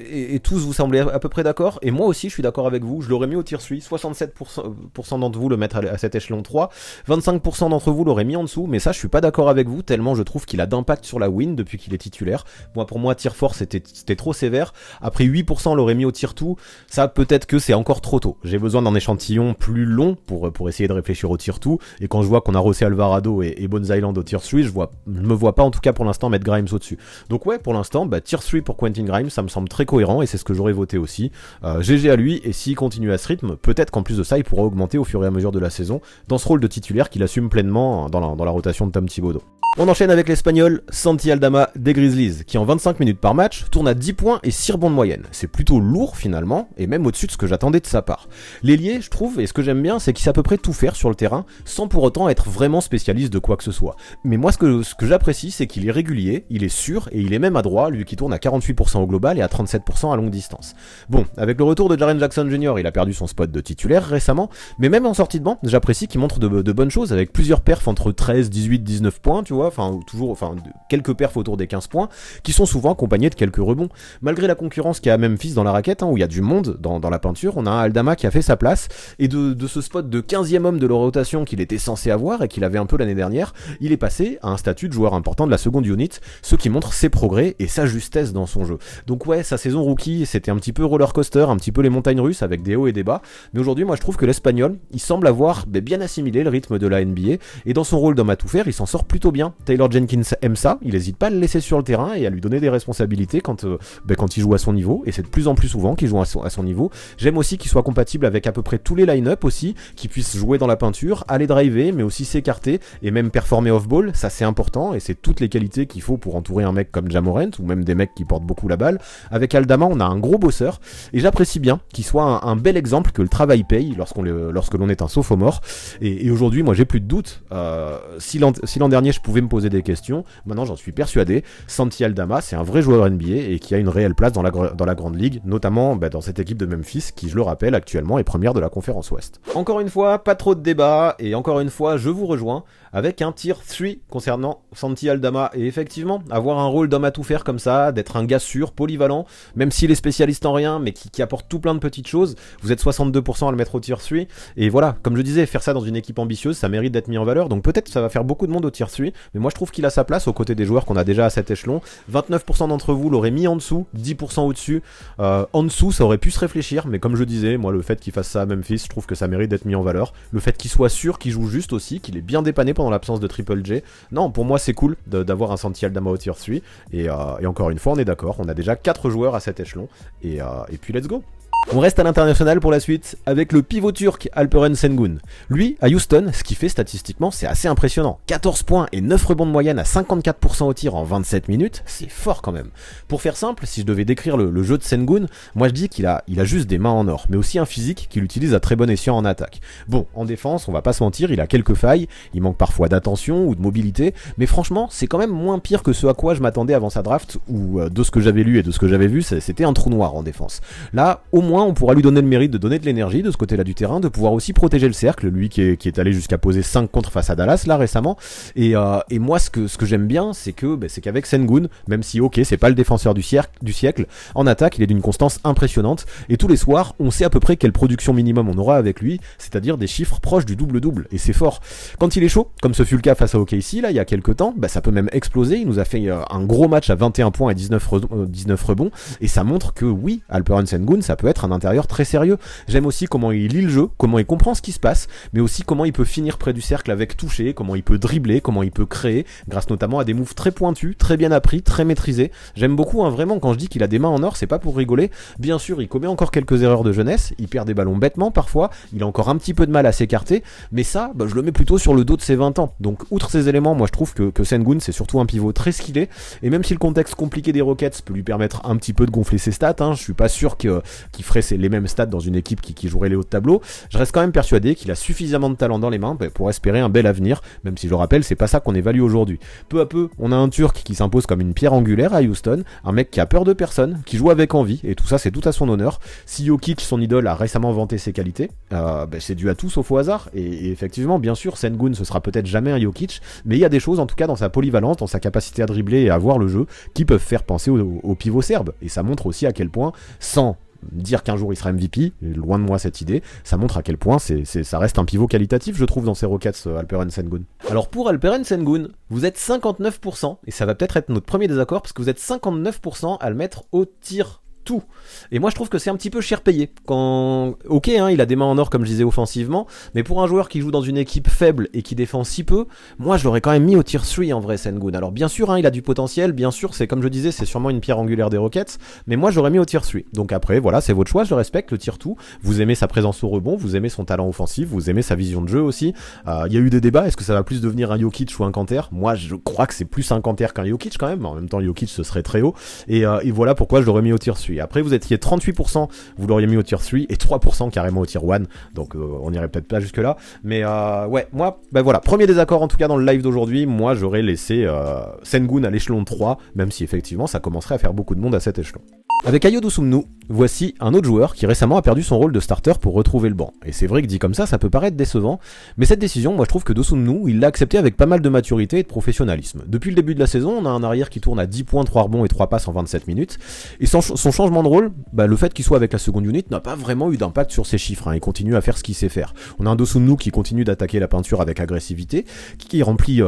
et tous vous semblez à peu près d'accord, et moi aussi je suis d'accord avec vous, je l'aurais mis au tier 3, 67% d'entre vous le mettre à cet échelon 3, 25% d'entre vous l'auraient mis en dessous, mais ça je suis pas d'accord avec vous, tellement je trouve qu'il a d'impact sur la win depuis qu'il est titulaire. Pour moi tier 4 c'était trop sévère, après 8% l'auraient mis au tier 2, ça peut-être que c'est encore trop tôt. J'ai besoin d'un échantillon plus long pour essayer de réfléchir au tier 2, et quand je vois qu'on a José Alvarado et Bones Island au tier 3, je me vois pas en tout cas pour l'instant mettre Grimes au-dessus. Donc ouais, pour l'instant, tier 3 pour Quentin Grimes, ça me semble très cohérent et c'est ce que j'aurais voté aussi. GG à lui, et s'il continue à ce rythme, peut-être qu'en plus de ça, il pourra augmenter au fur et à mesure de la saison dans ce rôle de titulaire qu'il assume pleinement dans la rotation de Tom Thibodeau. On enchaîne avec l'Espagnol Santi Aldama des Grizzlies, qui en 25 minutes par match tourne à 10 points et 6 rebonds de moyenne. C'est plutôt lourd finalement, et même au-dessus de ce que j'attendais de sa part. L'ailier, je trouve, et ce que j'aime bien, c'est qu'il sait à peu près tout faire sur le terrain, sans pour autant être vraiment spécialiste de quoi que ce soit. Mais moi, ce que j'apprécie, c'est qu'il est régulier, il est sûr, et il est même adroit, lui qui tourne à 48% au global et à 37% à longue distance. Bon, avec le retour de Jaren Jackson Jr., il a perdu son spot de titulaire récemment, mais même en sortie de banc, j'apprécie qu'il montre de bonnes choses, avec plusieurs perfs entre 13, 18, 19 points, tu vois, quelques perfs autour des 15 points, qui sont souvent accompagnés de quelques rebonds. Malgré la concurrence qu'il y a à Memphis dans la raquette, où il y a du monde dans la peinture, on a un Aldama qui a fait sa place, et de ce spot de 15e homme de la rotation qu'il était censé avoir, et qu'il avait un peu l'année dernière, il est passé à un statut de joueur important de la seconde unit, ce qui montre ses progrès et sa justesse dans son jeu. Donc ouais, sa saison rookie, c'était un petit peu roller coaster, un petit peu les montagnes russes, avec des hauts et des bas, mais aujourd'hui, moi je trouve que l'Espagnol, il semble avoir bien assimilé le rythme de la NBA, et dans son rôle d'homme à tout faire, il s'en sort plutôt bien. Taylor Jenkins aime ça, il n'hésite pas à le laisser sur le terrain et à lui donner des responsabilités quand il joue à son niveau, et c'est de plus en plus souvent qu'il joue à son niveau. J'aime aussi qu'il soit compatible avec à peu près tous les line-up aussi, qu'il puisse jouer dans la peinture, aller driver, mais aussi s'écarter, et même performer off-ball, ça c'est important, et c'est toutes les qualités qu'il faut pour entourer un mec comme Ja Morant, ou même des mecs qui portent beaucoup la balle. Avec Aldama, on a un gros bosseur, et j'apprécie bien qu'il soit un bel exemple que le travail paye lorsque l'on est un sophomore, et aujourd'hui, moi j'ai plus de doute, si l'an dernier je pouvais me poser des questions, maintenant j'en suis persuadé, Santi Aldama c'est un vrai joueur NBA et qui a une réelle place dans la grande ligue, notamment dans cette équipe de Memphis qui, je le rappelle, actuellement est première de la conférence Ouest. Encore une fois, pas trop de débat, et encore une fois je vous rejoins avec un tier 3 concernant Santi Aldama, et effectivement avoir un rôle d'homme à tout faire comme ça, d'être un gars sûr, polyvalent, même s'il est spécialiste en rien mais qui apporte tout plein de petites choses, vous êtes 62% à le mettre au tier 3, et voilà, comme je disais, faire ça dans une équipe ambitieuse, ça mérite d'être mis en valeur, donc peut-être ça va faire beaucoup de monde au tier 3, mais moi je trouve qu'il a sa place aux côtés des joueurs qu'on a déjà à cet échelon. 29% d'entre vous l'auraient mis en dessous, 10% au-dessus. En dessous, ça aurait pu se réfléchir, mais comme je disais, moi le fait qu'il fasse ça à Memphis, je trouve que ça mérite d'être mis en valeur. Le fait qu'il soit sûr, qu'il joue juste aussi, qu'il est bien dépanné pendant l'absence de Triple J. Non, pour moi c'est cool d'avoir un Santi Aldama au tier 3, et encore une fois on est d'accord, on a déjà 4 joueurs à cet échelon, et puis let's go. On reste à l'international pour la suite avec le pivot turc Alperen Sengun. Lui, à Houston, ce qu'il fait statistiquement, c'est assez impressionnant. 14 points et 9 rebonds de moyenne à 54% au tir en 27 minutes, c'est fort quand même. Pour faire simple, si je devais décrire le jeu de Sengun, moi je dis qu'il a juste des mains en or, mais aussi un physique qu'il utilise à très bon escient en attaque. Bon, en défense, on va pas se mentir, il a quelques failles, il manque parfois d'attention ou de mobilité, mais franchement, c'est quand même moins pire que ce à quoi je m'attendais avant sa draft, où de ce que j'avais lu et de ce que j'avais vu, c'était un trou noir en défense. Là, au moins, on pourra lui donner le mérite de donner de l'énergie de ce côté-là du terrain, de pouvoir aussi protéger le cercle, lui qui est allé jusqu'à poser 5 contre face à Dallas là récemment. Et moi, ce que j'aime bien, c'est qu'avec Sengun, même si ok, c'est pas le défenseur du siècle, en attaque, il est d'une constance impressionnante. Et tous les soirs, on sait à peu près quelle production minimum on aura avec lui, c'est-à-dire des chiffres proches du double-double. Et c'est fort. Quand il est chaud, comme ce fut le cas face à OKC là il y a quelques temps, ça peut même exploser. Il nous a fait un gros match à 21 points et 19 rebonds. Et ça montre que oui, Alperen Sengun, ça peut être un intérieur très sérieux. J'aime aussi comment il lit le jeu, comment il comprend ce qui se passe, mais aussi comment il peut finir près du cercle avec toucher, comment il peut dribbler, comment il peut créer, grâce notamment à des moves très pointus, très bien appris, très maîtrisés. J'aime beaucoup, vraiment, quand je dis qu'il a des mains en or, c'est pas pour rigoler. Bien sûr, il commet encore quelques erreurs de jeunesse, il perd des ballons bêtement parfois, il a encore un petit peu de mal à s'écarter, mais ça, je le mets plutôt sur le dos de ses 20 ans. Donc, outre ces éléments, moi je trouve que Sengun, c'est surtout un pivot très skillé, et même si le contexte compliqué des Rockets peut lui permettre un petit peu de gonfler ses stats, je suis pas sûr qu'il ferait les mêmes stats dans une équipe qui jouerait les hauts de tableau, je reste quand même persuadé qu'il a suffisamment de talent dans les mains pour espérer un bel avenir, même si je le rappelle, c'est pas ça qu'on évalue aujourd'hui. Peu à peu, on a un Turc qui s'impose comme une pierre angulaire à Houston, un mec qui a peur de personne, qui joue avec envie, et tout ça c'est tout à son honneur. Si Jokic, son idole, a récemment vanté ses qualités, c'est dû à tout sauf au hasard, et effectivement, bien sûr, Sengun ce sera peut-être jamais un Jokic, mais il y a des choses en tout cas dans sa polyvalence, dans sa capacité à dribbler et à voir le jeu, qui peuvent faire penser au pivot serbe, et ça montre aussi à quel point, sans dire qu'un jour il sera MVP, loin de moi cette idée, ça montre à quel point ça reste un pivot qualitatif, je trouve, dans ces Rockets, Alperen Sengun. Alors pour Alperen Sengun, vous êtes 59%, et ça va peut-être être notre premier désaccord, parce que vous êtes 59% à le mettre au tir tout. Et moi je trouve que c'est un petit peu cher payé. Ok, il a des mains en or comme je disais offensivement, mais pour un joueur qui joue dans une équipe faible et qui défend si peu, moi je l'aurais quand même mis au tier 3 en vrai, Sengun. Alors bien sûr, il a du potentiel, bien sûr, c'est comme je disais, c'est sûrement une pierre angulaire des Rockets, mais moi j'aurais mis au tier 3. Donc après, voilà, c'est votre choix, je le respecte, le tier 2. Vous aimez sa présence au rebond, vous aimez son talent offensif, vous aimez sa vision de jeu aussi. Il y a eu des débats, est-ce que ça va plus devenir un Jokic ou un Kanter? Moi je crois que c'est plus un Kanter qu'un Jokic quand même, mais en même temps Jokic ce serait très haut. Et voilà pourquoi je l'aurais mis au tier 3. Après vous étiez 38%, vous l'auriez mis au tier 3 et 3% carrément au tier 1, donc on irait peut-être pas jusque là, mais ouais, moi, voilà, premier désaccord en tout cas dans le live d'aujourd'hui, moi j'aurais laissé Sengun à l'échelon 3, même si effectivement ça commencerait à faire beaucoup de monde à cet échelon. Avec Ayo Dosunmu, voici un autre joueur qui récemment a perdu son rôle de starter pour retrouver le banc. Et c'est vrai que dit comme ça peut paraître décevant, mais cette décision, moi je trouve que Dosunmu, il l'a accepté avec pas mal de maturité et de professionnalisme. Depuis le début de la saison, on a un arrière qui tourne à 10 points, 3 rebonds et 3 passes en 27 minutes, et son changement de rôle, le fait qu'il soit avec la seconde unit n'a pas vraiment eu d'impact sur ses chiffres, il continue à faire ce qu'il sait faire. On a un Dosunmu qui continue d'attaquer la peinture avec agressivité, qui remplit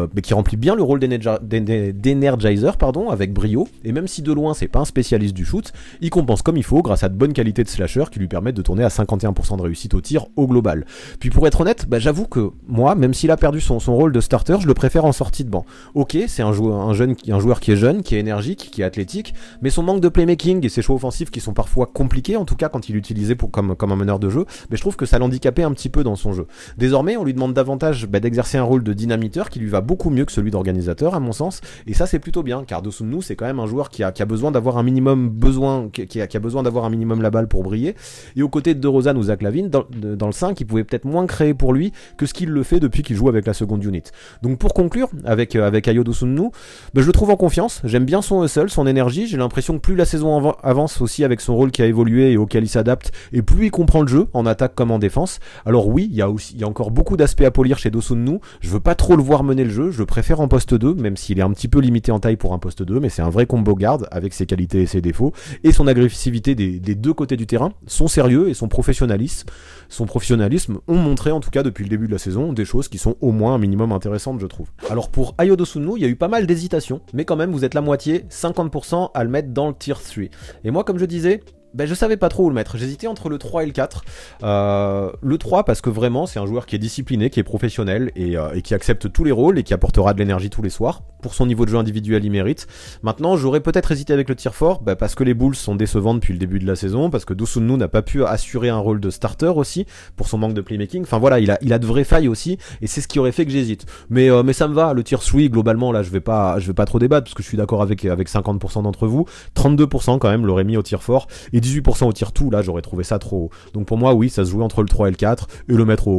bien le rôle d'Energizer, avec brio, et même si de loin c'est pas un spécialiste du shoot, il compense comme il faut grâce à de bonnes qualités de slasher qui lui permettent de tourner à 51% de réussite au tir au global. Puis pour être honnête, j'avoue que moi, même s'il a perdu son rôle de starter, je le préfère en sortie de banc. Ok, c'est un joueur qui est jeune, qui est énergique, qui est athlétique, mais son manque de playmaking et ses choix offensifs qui sont parfois compliqués, en tout cas quand il est utilisé comme un meneur de jeu, je trouve que ça l'handicapait un petit peu dans son jeu. Désormais, on lui demande davantage d'exercer un rôle de dynamiteur qui lui va beaucoup mieux que celui d'organisateur à mon sens, et ça c'est plutôt bien, car Dosunmu c'est quand même un joueur qui a besoin d'avoir un minimum qui a besoin d'avoir un minimum la balle pour briller, et aux côtés de DeRozan ou Zach LaVine, dans le 5, il pouvait peut-être moins créer pour lui que ce qu'il le fait depuis qu'il joue avec la seconde unit. Donc pour conclure, avec Ayo Dosunmu, je le trouve en confiance, j'aime bien son hustle, son énergie, j'ai l'impression que plus la saison avance aussi avec son rôle qui a évolué et auquel il s'adapte, et plus il comprend le jeu, en attaque comme en défense. Alors oui, il y a encore beaucoup d'aspects à polir chez Dosunmu, je veux pas trop le voir mener le jeu, je le préfère en poste 2, même s'il est un petit peu limité en taille pour un poste 2, mais c'est un vrai combo guard avec ses qualités et ses défauts, et son agressivité des deux côtés du terrain, son sérieux et son professionnalisme ont montré en tout cas depuis le début de la saison des choses qui sont au moins un minimum intéressantes je trouve. Alors pour Ayo Dosunmu, il y a eu pas mal d'hésitations, mais quand même vous êtes la moitié, 50% à le mettre dans le tier 3. Et moi comme je disais, je savais pas trop où le mettre. J'hésitais entre le 3 et le 4. Le 3 parce que vraiment c'est un joueur qui est discipliné, qui est professionnel et qui accepte tous les rôles et qui apportera de l'énergie tous les soirs. Pour son niveau de jeu individuel, il mérite. Maintenant, j'aurais peut-être hésité avec le tir fort parce que les Bulls sont décevants depuis le début de la saison, parce que Dosunmu n'a pas pu assurer un rôle de starter aussi pour son manque de playmaking. Enfin voilà, il a de vraies failles aussi et c'est ce qui aurait fait que j'hésite. Mais ça me va. Le tir 3 globalement là, je vais pas trop débattre parce que je suis d'accord avec 50% d'entre vous. 32% quand même l'aurait mis au tir fort et 18% au tir tout, là j'aurais trouvé ça trop haut. Donc pour moi oui, ça se jouait entre le 3 et le 4 et le mettre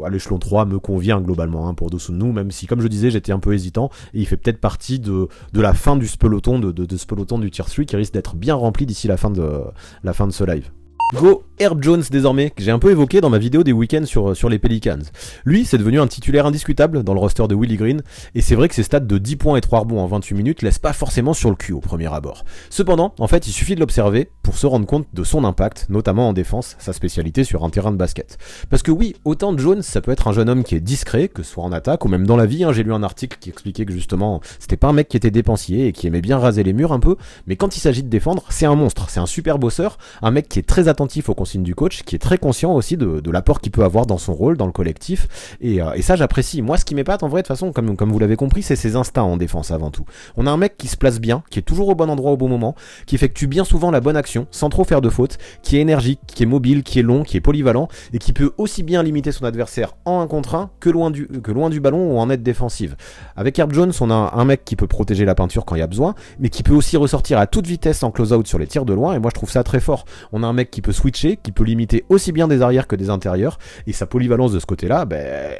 à l'échelon 3 me convient globalement pour Dosunmu, même si comme je disais j'étais un peu hésitant et il fait peut-être partie de la fin du peloton de ce peloton du tier 3 qui risque d'être bien rempli d'ici la fin de ce live. Go Herb Jones désormais, que j'ai un peu évoqué dans ma vidéo des week-ends sur les Pelicans. Lui, c'est devenu un titulaire indiscutable dans le roster de Willie Green, et c'est vrai que ses stats de 10 points et 3 rebonds en 28 minutes laissent pas forcément sur le cul au premier abord. Cependant, en fait, il suffit de l'observer pour se rendre compte de son impact, notamment en défense, sa spécialité sur un terrain de basket. Parce que oui, autant Jones, ça peut être un jeune homme qui est discret, que ce soit en attaque ou même dans la vie, j'ai lu un article qui expliquait que justement, c'était pas un mec qui était dépensier et qui aimait bien raser les murs un peu, mais quand il s'agit de défendre, c'est un monstre, c'est un super bosseur, un mec qui est très attentif aux consignes du coach, qui est très conscient aussi de l'apport qu'il peut avoir dans son rôle, dans le collectif, et ça j'apprécie. Moi ce qui m'épate en vrai de toute façon, comme vous l'avez compris, c'est ses instincts en défense avant tout. On a un mec qui se place bien, qui est toujours au bon endroit au bon moment, qui effectue bien souvent la bonne action, sans trop faire de fautes, qui est énergique, qui est mobile, qui est long, qui est polyvalent, et qui peut aussi bien limiter son adversaire en 1 contre 1 que loin du ballon ou en aide défensive. Avec Herb Jones, on a un mec qui peut protéger la peinture quand il y a besoin, mais qui peut aussi ressortir à toute vitesse en close-out sur les tirs de loin, et moi je trouve ça très fort. On a un mec qui peut switcher, qui peut limiter aussi bien des arrières que des intérieurs, et sa polyvalence de ce côté-là,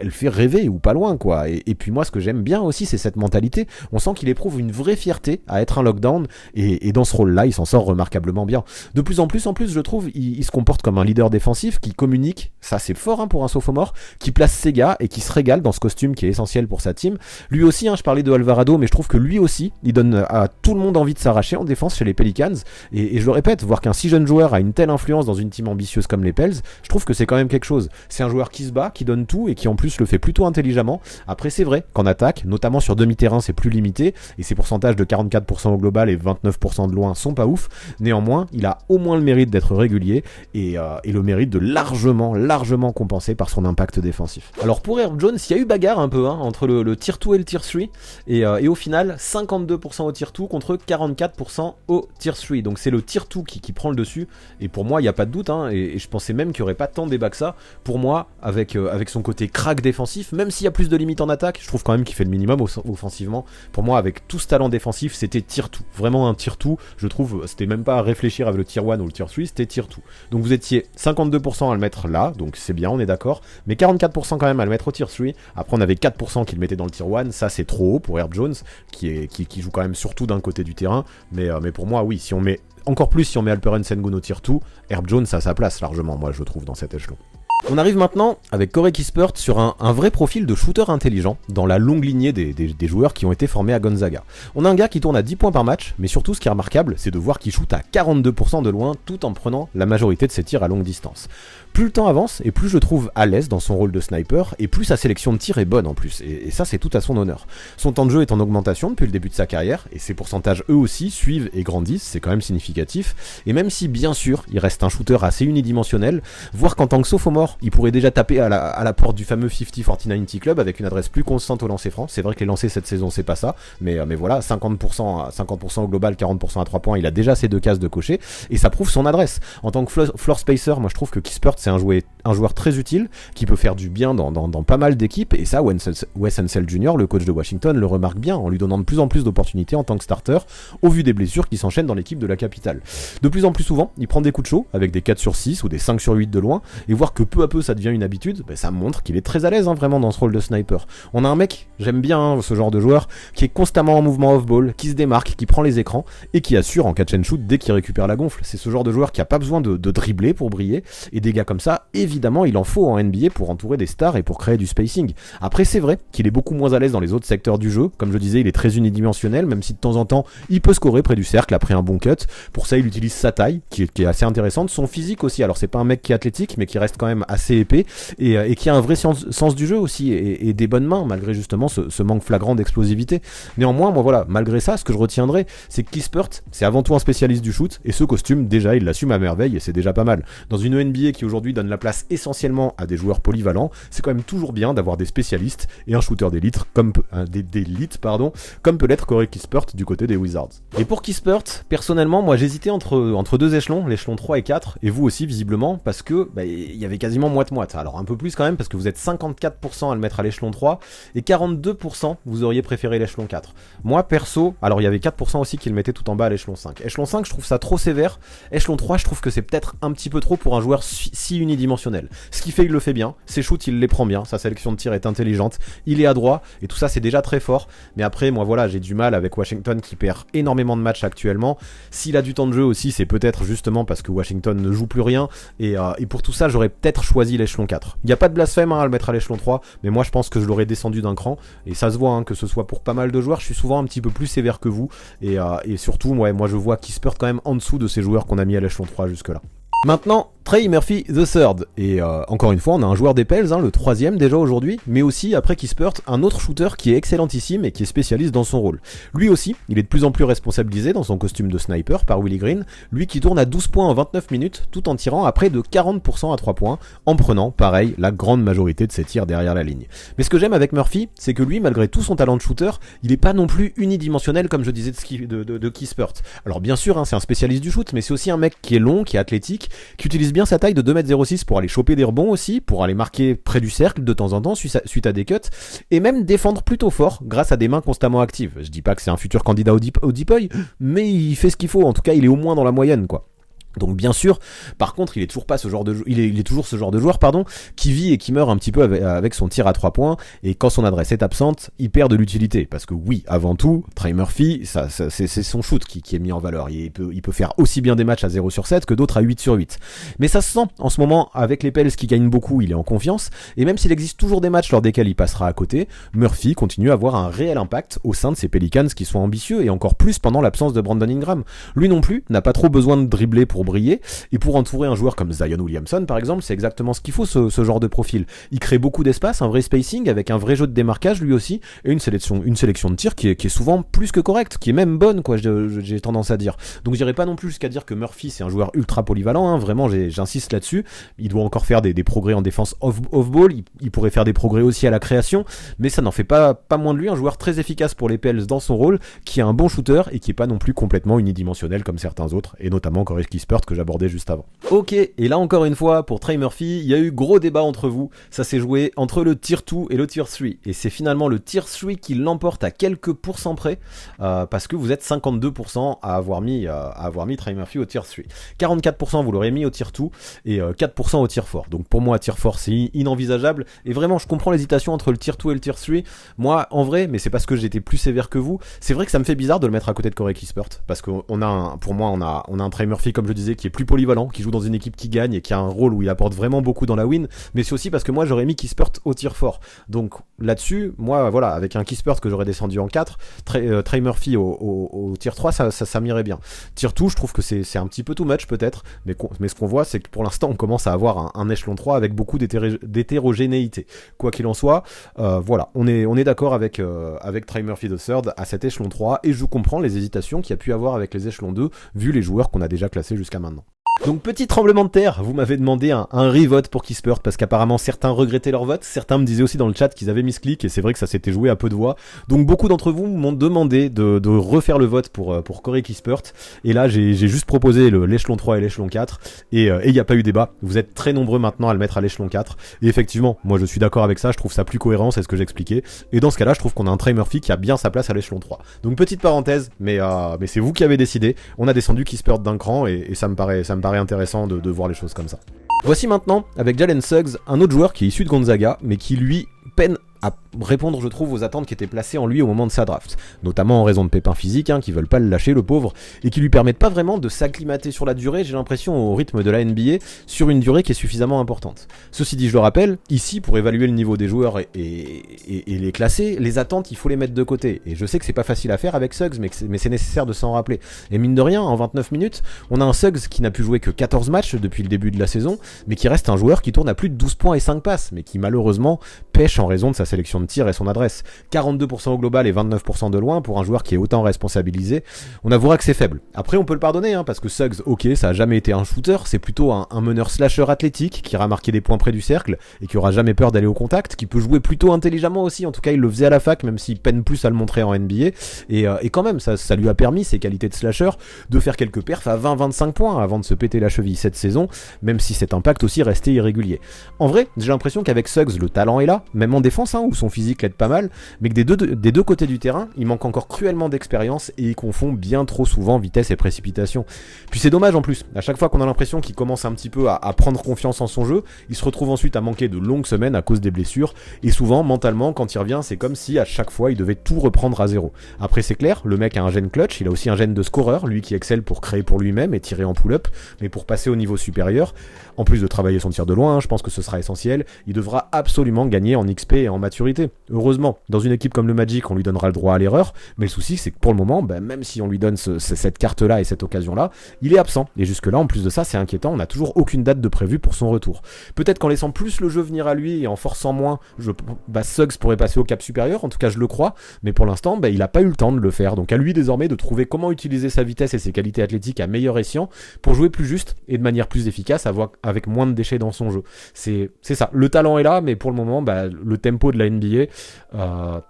elle fait rêver ou pas loin quoi. Et puis moi ce que j'aime bien aussi, c'est cette mentalité. On sent qu'il éprouve une vraie fierté à être un lockdown, et dans ce rôle-là, il s'en sort remarquablement bien. De plus en plus, je trouve, il se comporte comme un leader défensif qui communique, ça c'est fort pour un sophomore, qui place ses gars et qui se régale dans ce costume qui est essentiel pour sa team. Lui aussi, je parlais de Alvarado, mais je trouve que lui aussi, il donne à tout le monde envie de s'arracher en défense chez les Pelicans, et je le répète, voir qu'un si jeune joueur a une telle influence dans une team ambitieuse comme les Pels, je trouve que c'est quand même quelque chose. C'est un joueur qui se bat, qui donne tout et qui en plus le fait plutôt intelligemment. Après c'est vrai qu'en attaque, notamment sur demi-terrain, c'est plus limité et ses pourcentages de 44% au global et 29% de loin sont pas ouf. Néanmoins, il a au moins le mérite d'être régulier et le mérite de largement compenser par son impact défensif. Alors pour Herb Jones, il y a eu bagarre un peu entre le tier 2 et le tier 3 et au final 52% au tier 2 contre 44% au tier 3. Donc c'est le tier 2 qui prend le dessus et pour moi il n'y a pas de doute et je pensais même qu'il n'y aurait pas tant de débat que ça. Pour moi, avec son côté crack défensif, même s'il y a plus de limites en attaque, je trouve quand même qu'il fait le minimum offensivement. Pour moi, avec tout ce talent défensif, c'était tier 2. Vraiment un tier 2, je trouve, c'était même pas à réfléchir avec le tier 1 ou le tier 3, c'était tier 2. Donc vous étiez 52% à le mettre là, donc c'est bien, on est d'accord, mais 44% quand même à le mettre au tier 3. Après on avait 4% qui le mettaient dans le tier 1, ça c'est trop haut pour Herb Jones, qui joue quand même surtout d'un côté du terrain, mais pour moi oui, si on met encore plus, si on met Alperen Sengun au tier 2, Herb Jones a sa place largement, moi je trouve, dans cet échelon. On arrive maintenant avec Corey Kispert sur un vrai profil de shooter intelligent dans la longue lignée des joueurs qui ont été formés à Gonzaga. On a un gars qui tourne à 10 points par match, mais surtout ce qui est remarquable, c'est de voir qu'il shoot à 42% de loin tout en prenant la majorité de ses tirs à longue distance. Plus le temps avance et plus je le trouve à l'aise dans son rôle de sniper et plus sa sélection de tirs est bonne en plus et ça c'est tout à son honneur. Son temps de jeu est en augmentation depuis le début de sa carrière et ses pourcentages eux aussi suivent et grandissent, c'est quand même significatif et même si bien sûr il reste un shooter assez unidimensionnel, voir qu'en tant que sophomore il pourrait déjà taper à la porte du fameux 50-40-90 club avec une adresse plus constante au lancer franc. C'est vrai que les lancers cette saison c'est pas ça, mais voilà, 50% au global, 40% à 3 points, il a déjà ces 2 cases de cocher et ça prouve son adresse. En tant que floor spacer, moi je trouve que Kispert c'est un joueur très utile qui peut faire du bien dans pas mal d'équipes et ça Wes Unseld Jr., le coach de Washington, le remarque bien en lui donnant de plus en plus d'opportunités en tant que starter au vu des blessures qui s'enchaînent dans l'équipe de la capitale. De plus en plus souvent, il prend des coups de chaud avec des 4 sur 6 ou des 5 sur 8 de loin et voir que peu à peu ça devient une habitude, ça montre qu'il est très à l'aise vraiment dans ce rôle de sniper. On a un mec, j'aime bien ce genre de joueur, qui est constamment en mouvement off-ball, qui se démarque, qui prend les écrans et qui assure en catch and shoot dès qu'il récupère la gonfle. C'est ce genre de joueur qui a pas besoin de dribbler pour briller et des gars comme ça, évidemment il en faut en NBA pour entourer des stars et pour créer du spacing. Après c'est vrai qu'il est beaucoup moins à l'aise dans les autres secteurs du jeu, comme je disais il est très unidimensionnel, même si de temps en temps il peut scorer près du cercle après un bon cut. Pour ça il utilise sa taille, qui est assez intéressante, son physique aussi, alors c'est pas un mec qui est athlétique, mais qui reste quand même assez épais, et qui a un vrai sens du jeu aussi, et des bonnes mains, malgré justement ce manque flagrant d'explosivité. Néanmoins, moi voilà, malgré ça, ce que je retiendrai, c'est que Kispert, c'est avant tout un spécialiste du shoot, et ce costume, déjà, il l'assume à merveille, et c'est déjà pas mal. Dans une NBA qui aujourd'hui donne la place essentiellement à des joueurs polyvalents, c'est quand même toujours bien d'avoir des spécialistes et un shooter d'élite, comme peut l'être Corey Kispert du côté des Wizards. Et pour Kispert, personnellement, moi j'hésitais entre deux échelons, l'échelon 3 et 4, et vous aussi visiblement, parce que il y avait quasiment moite-moite. Alors un peu plus quand même, parce que vous êtes 54% à le mettre à l'échelon 3, et 42% vous auriez préféré l'échelon 4. Moi perso, alors il y avait 4% aussi qui le mettaient tout en bas à l'échelon 5. Échelon 5, je trouve ça trop sévère. Échelon 3, je trouve que c'est peut-être un petit peu trop pour un joueur si unidimensionnel. Ce qu'il fait, il le fait bien. Ses shoots, il les prend bien. Sa sélection de tir est intelligente. Il est adroit, et tout ça, c'est déjà très fort. Mais après, moi voilà, j'ai du mal avec Washington qui perd énormément de matchs actuellement. S'il a du temps de jeu aussi, c'est peut-être justement parce que Washington ne joue plus rien. Et pour tout ça, j'aurais peut-être choisi l'échelon 4. Il n'y a pas de blasphème à le mettre à l'échelon 3, mais moi je pense que je l'aurais descendu d'un cran. Et ça se voit, que ce soit pour pas mal de joueurs, je suis souvent un petit peu plus sévère que vous. Et surtout, moi je vois Kispert quand même en dessous de ces joueurs qu'on a mis à l'échelon 3 jusque-là. Maintenant, Trey Murphy III, et encore une fois on a un joueur des Pels, le troisième déjà aujourd'hui, mais aussi après Kispert, un autre shooter qui est excellentissime et qui est spécialiste dans son rôle. Lui aussi, il est de plus en plus responsabilisé dans son costume de sniper par Willie Green, lui qui tourne à 12 points en 29 minutes tout en tirant à près de 40% à 3 points, en prenant, pareil, la grande majorité de ses tirs derrière la ligne. Mais ce que j'aime avec Murphy, c'est que lui, malgré tout son talent de shooter, il est pas non plus unidimensionnel comme je disais de Kispert. Alors bien sûr, c'est un spécialiste du shoot, mais c'est aussi un mec qui est long, qui est athlétique, qui utilise bien sa taille de 2m06 pour aller choper des rebonds aussi, pour aller marquer près du cercle de temps en temps suite à des cuts, et même défendre plutôt fort grâce à des mains constamment actives. Je dis pas que c'est un futur candidat au Deepoy, mais il fait ce qu'il faut, en tout cas il est au moins dans la moyenne quoi. Donc bien sûr, par contre, il est toujours pas ce genre de il est toujours ce genre de joueur qui vit et qui meurt un petit peu avec son tir à 3 points, et quand son adresse est absente, il perd de l'utilité parce que oui, avant tout, Trey Murphy, c'est son shoot qui est mis en valeur. Il peut faire aussi bien des matchs à 0/7 que d'autres à 8/8. Mais ça se sent en ce moment avec les Pels qui gagnent beaucoup, il est en confiance, et même s'il existe toujours des matchs lors desquels il passera à côté, Murphy continue à avoir un réel impact au sein de ces Pelicans qui sont ambitieux, et encore plus pendant l'absence de Brandon Ingram. Lui non plus n'a pas trop besoin de dribbler pour briller, et pour entourer un joueur comme Zion Williamson par exemple, c'est exactement ce qu'il faut, ce genre de profil. Il crée beaucoup d'espace, un vrai spacing avec un vrai jeu de démarquage lui aussi, et une sélection de tir qui est souvent plus que correcte, qui est même bonne quoi, j'ai tendance à dire. Donc j'irai pas non plus jusqu'à dire que Murphy c'est un joueur ultra polyvalent, vraiment j'insiste là-dessus. Il doit encore faire des progrès en défense off-ball, il pourrait faire des progrès aussi à la création, mais ça n'en fait pas moins de lui un joueur très efficace pour les Pels dans son rôle, qui est un bon shooter et qui est pas non plus complètement unidimensionnel comme certains autres, et notamment Corey Kispert que j'abordais juste avant. Ok, et là encore une fois, pour Trey Murphy, il y a eu gros débat entre vous, ça s'est joué entre le tier 2 et le tier 3, et c'est finalement le tier 3 qui l'emporte à quelques pourcents près, parce que vous êtes 52% à avoir mis Trey Murphy au tier 3. 44% vous l'aurez mis au tier 2, et 4% au tier 4. Donc pour moi, tier 4 c'est inenvisageable, et vraiment je comprends l'hésitation entre le tier 2 et le tier 3. Moi, en vrai, mais c'est parce que j'étais plus sévère que vous, c'est vrai que ça me fait bizarre de le mettre à côté de Corey Kispert, parce qu'on a pour moi on a un Trey Murphy, comme je disais, qui est plus polyvalent, qui joue dans une équipe qui gagne et qui a un rôle où il apporte vraiment beaucoup dans la win, mais c'est aussi parce que moi j'aurais mis Kispert au tier 4. Donc là-dessus, moi voilà, avec un Kispert que j'aurais descendu en 4, Trey Murphy au tier 3, ça m'irait bien. Tier 2, je trouve que c'est un petit peu too much peut-être, mais ce qu'on voit, c'est que pour l'instant on commence à avoir un échelon 3 avec beaucoup d'hétérogénéité. Quoi qu'il en soit, voilà, on est d'accord avec Trey Murphy III à cet échelon 3, et je comprends les hésitations qu'il y a pu avoir avec les échelons 2, vu les joueurs qu'on a déjà classés jusqu'à maintenant. Donc petit tremblement de terre, vous m'avez demandé un revote pour Kispert, parce qu'apparemment certains regrettaient leur vote, certains me disaient aussi dans le chat qu'ils avaient mis ce clic, et c'est vrai que ça s'était joué à peu de voix. Donc beaucoup d'entre vous m'ont demandé de refaire le vote pour Corey Kispert, et là j'ai juste proposé l'échelon 3 et l'échelon 4, et il n'y a pas eu débat. Vous êtes très nombreux maintenant à le mettre à l'échelon 4, et effectivement, moi je suis d'accord avec ça, je trouve ça plus cohérent, c'est ce que j'expliquais, et dans ce cas-là je trouve qu'on a un Trey Murphy qui a bien sa place à l'échelon 3. Donc petite parenthèse, mais c'est vous qui avez décidé, on a descendu Kispert d'un cran, et ça me paraît intéressant de voir les choses comme ça. Voici maintenant, avec Jalen Suggs, un autre joueur qui est issu de Gonzaga, mais qui lui peine répondre, je trouve, aux attentes qui étaient placées en lui au moment de sa draft, notamment en raison de pépins physiques, qui veulent pas le lâcher, le pauvre, et qui lui permettent pas vraiment de s'acclimater sur la durée, j'ai l'impression, au rythme de la NBA, sur une durée qui est suffisamment importante. Ceci dit, je le rappelle, ici, pour évaluer le niveau des joueurs et les classer, les attentes, il faut les mettre de côté, et je sais que c'est pas facile à faire avec Suggs, mais c'est nécessaire de s'en rappeler. Et mine de rien, en 29 minutes, on a un Suggs qui n'a pu jouer que 14 matchs depuis le début de la saison, mais qui reste un joueur qui tourne à plus de 12 points et 5 passes, mais qui malheureusement pêche en raison de sa sélection de tir et son adresse. 42% au global et 29% de loin pour un joueur qui est autant responsabilisé, on avouera que c'est faible. Après on peut le pardonner, parce que Suggs, ok, ça a jamais été un shooter, c'est plutôt un meneur slasher athlétique qui ira marquer des points près du cercle et qui aura jamais peur d'aller au contact, qui peut jouer plutôt intelligemment aussi, en tout cas il le faisait à la fac, même s'il peine plus à le montrer en NBA, et quand même ça lui a permis, ses qualités de slasher, de faire quelques perfs à 20-25 points avant de se péter la cheville cette saison, même si cet impact aussi restait irrégulier. En vrai, j'ai l'impression qu'avec Suggs, le talent est là, même en défense, où son physique l'aide pas mal, mais que des deux côtés du terrain, il manque encore cruellement d'expérience et il confond bien trop souvent vitesse et précipitation. Puis c'est dommage en plus, à chaque fois qu'on a l'impression qu'il commence un petit peu à prendre confiance en son jeu, il se retrouve ensuite à manquer de longues semaines à cause des blessures, et souvent, mentalement, quand il revient, c'est comme si à chaque fois il devait tout reprendre à zéro. Après c'est clair, le mec a un gène clutch, il a aussi un gène de scoreur, lui qui excelle pour créer pour lui-même et tirer en pull-up, mais pour passer au niveau supérieur, en plus de travailler son tir de loin, je pense que ce sera essentiel, il devra absolument gagner en XP et en maturité. Heureusement, dans une équipe comme le Magic, on lui donnera le droit à l'erreur, mais le souci c'est que pour le moment, même si on lui donne cette carte-là et cette occasion-là, il est absent. Et jusque-là, en plus de ça, c'est inquiétant, on n'a toujours aucune date de prévu pour son retour. Peut-être qu'en laissant plus le jeu venir à lui et en forçant moins, Suggs pourrait passer au cap supérieur, en tout cas je le crois, mais pour l'instant, il n'a pas eu le temps de le faire, donc à lui désormais de trouver comment utiliser sa vitesse et ses qualités athlétiques à meilleur escient pour jouer plus juste et de manière plus efficace, avec moins de déchets dans son jeu. C'est ça, le talent est là, mais pour le moment, le tempo de la NBA,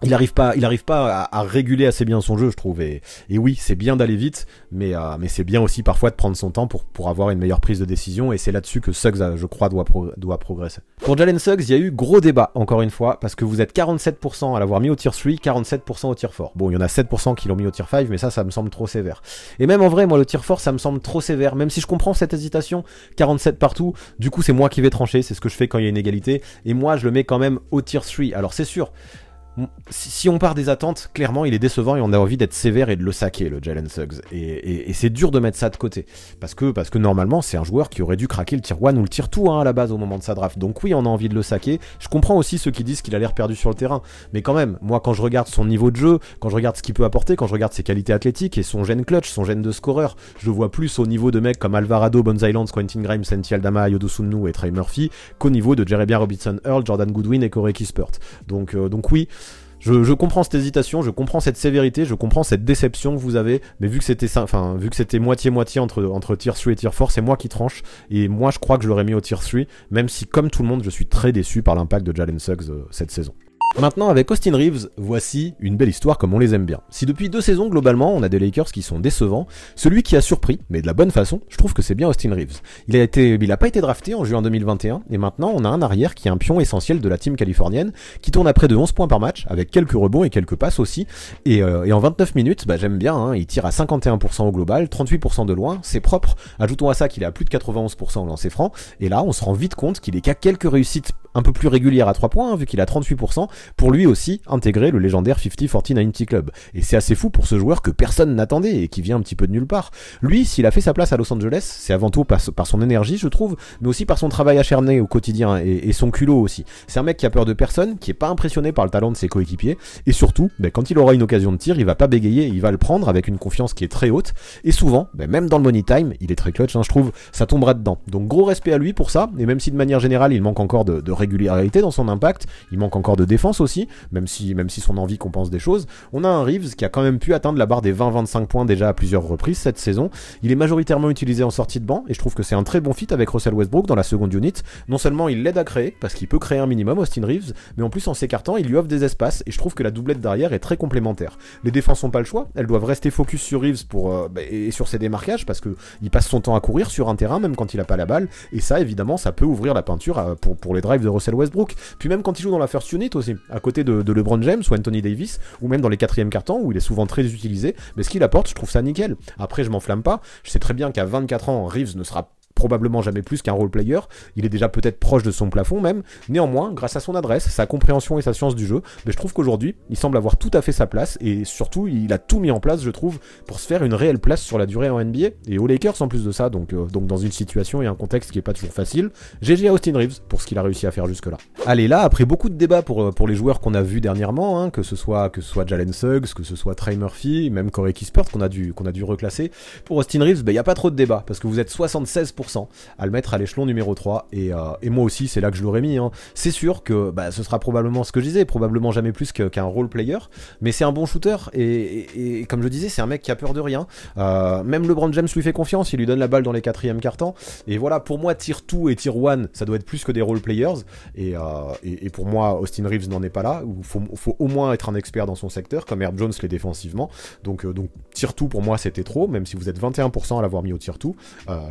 il arrive pas à réguler assez bien son jeu, je trouve, et oui, c'est bien d'aller vite, mais c'est bien aussi parfois de prendre son temps pour avoir une meilleure prise de décision, et c'est là-dessus que Suggs, je crois, doit progresser. Pour Jalen Suggs, il y a eu gros débat, encore une fois, parce que vous êtes 47% à l'avoir mis au tier 3, 47% au tier 4. Bon, il y en a 7% qui l'ont mis au tier 5, mais ça me semble trop sévère. Et même en vrai, moi, le tier 4, ça me semble trop sévère, même si je comprends cette hésitation, 47 partout, du coup, c'est moi qui vais trancher, c'est ce que je fais quand il y a une égalité, et moi, je le mets quand même au tier 3. Alors, c'est sûr, si on part des attentes, clairement il est décevant et on a envie d'être sévère et de le saquer, le Jalen Suggs, et c'est dur de mettre ça de côté, parce que normalement c'est un joueur qui aurait dû craquer le tier 1 ou le tier 2 à la base au moment de sa draft, donc oui on a envie de le saquer. Je comprends aussi ceux qui disent qu'il a l'air perdu sur le terrain, mais quand même, moi quand je regarde son niveau de jeu, quand je regarde ce qu'il peut apporter, quand je regarde ses qualités athlétiques et son gène clutch, son gène de scoreur, je le vois plus au niveau de mecs comme Alvarado, Bones Island, Quentin Grimes, Senti Aldama, Ayo Dosunmu et Trey Murphy, qu'au niveau de Jeremiah Robinson Earl, Jordan Goodwin et Corey Kispert. Donc oui, je comprends cette hésitation, je comprends cette sévérité, je comprends cette déception que vous avez, mais vu que c'était moitié-moitié entre tier 3 et tier 4, c'est moi qui tranche, et moi je crois que je l'aurais mis au tier 3, même si comme tout le monde je suis très déçu par l'impact de Jalen Suggs cette saison. Maintenant, avec Austin Reeves, voici une belle histoire comme on les aime bien. Si depuis 2 saisons, globalement, on a des Lakers qui sont décevants, celui qui a surpris, mais de la bonne façon, je trouve que c'est bien Austin Reeves. Il a pas été drafté en juin 2021, et maintenant, on a un arrière qui est un pion essentiel de la team californienne, qui tourne à près de 11 points par match, avec quelques rebonds et quelques passes aussi, et en 29 minutes, j'aime bien, il tire à 51% au global, 38% de loin, c'est propre, ajoutons à ça qu'il est à plus de 91% au lancer franc, et là, on se rend vite compte qu'il est qu'à quelques réussites un peu plus régulière à 3 points, vu qu'il a 38%, pour lui aussi intégrer le légendaire 50-40-90 Club. Et c'est assez fou pour ce joueur que personne n'attendait et qui vient un petit peu de nulle part. Lui, s'il a fait sa place à Los Angeles, c'est avant tout par son énergie, je trouve, mais aussi par son travail acharné au quotidien et son culot aussi. C'est un mec qui a peur de personne, qui est pas impressionné par le talent de ses coéquipiers, et surtout, quand il aura une occasion de tir, il va pas bégayer, il va le prendre avec une confiance qui est très haute, et souvent, même dans le money time, il est très clutch, je trouve, ça tombera dedans. Donc gros respect à lui pour ça, et même si de manière générale, il manque encore de régularité dans son impact, il manque encore de défense aussi, même si son envie compense des choses, on a un Reeves qui a quand même pu atteindre la barre des 20-25 points déjà à plusieurs reprises cette saison. Il est majoritairement utilisé en sortie de banc, et je trouve que c'est un très bon fit avec Russell Westbrook dans la seconde unit. Non seulement il l'aide à créer, parce qu'il peut créer un minimum, Austin Reeves, mais en plus en s'écartant, il lui offre des espaces, et je trouve que la doublette derrière est très complémentaire. Les défenses n'ont pas le choix, elles doivent rester focus sur Reeves et sur ses démarquages, parce qu'il passe son temps à courir sur un terrain, même quand il a pas la balle, et ça évidemment ça peut ouvrir la peinture pour les drives de Russell Westbrook. Puis même quand il joue dans la first unit aussi, à côté de LeBron James ou Anthony Davis, ou même dans les 4e cartons où il est souvent très utilisé, mais ce qu'il apporte, je trouve ça nickel. Après, je m'enflamme pas, je sais très bien qu'à 24 ans, Reeves ne sera probablement jamais plus qu'un role player, il est déjà peut-être proche de son plafond même, néanmoins, grâce à son adresse, sa compréhension et sa science du jeu, je trouve qu'aujourd'hui, il semble avoir tout à fait sa place, et surtout, il a tout mis en place, je trouve, pour se faire une réelle place sur la durée en NBA, et aux Lakers en plus de ça, donc dans une situation et un contexte qui est pas toujours facile. GG à Austin Reeves pour ce qu'il a réussi à faire jusque-là. Allez, là, après beaucoup de débats pour les joueurs qu'on a vus dernièrement, hein, que ce soit Jalen Suggs, que ce soit Trey Murphy, même Corey Kispert qu'on a dû reclasser, pour Austin Reeves, il n'y a pas trop de débat, parce que vous êtes 76% à le mettre à l'échelon numéro 3, et moi aussi, c'est là que je l'aurais mis. Hein. C'est sûr que ce sera probablement ce que je disais, probablement jamais plus qu'un role player, mais c'est un bon shooter, et comme je disais, c'est un mec qui a peur de rien. Même LeBron James lui fait confiance, il lui donne la balle dans les 4e quart-temps, et voilà, pour moi, tier 2 et tier 1, ça doit être plus que des role players, et pour moi, Austin Reeves n'en est pas là, il faut au moins être un expert dans son secteur, comme Herb Jones l'est défensivement, donc tier 2 pour moi c'était trop, même si vous êtes 21% à l'avoir mis au tier 2,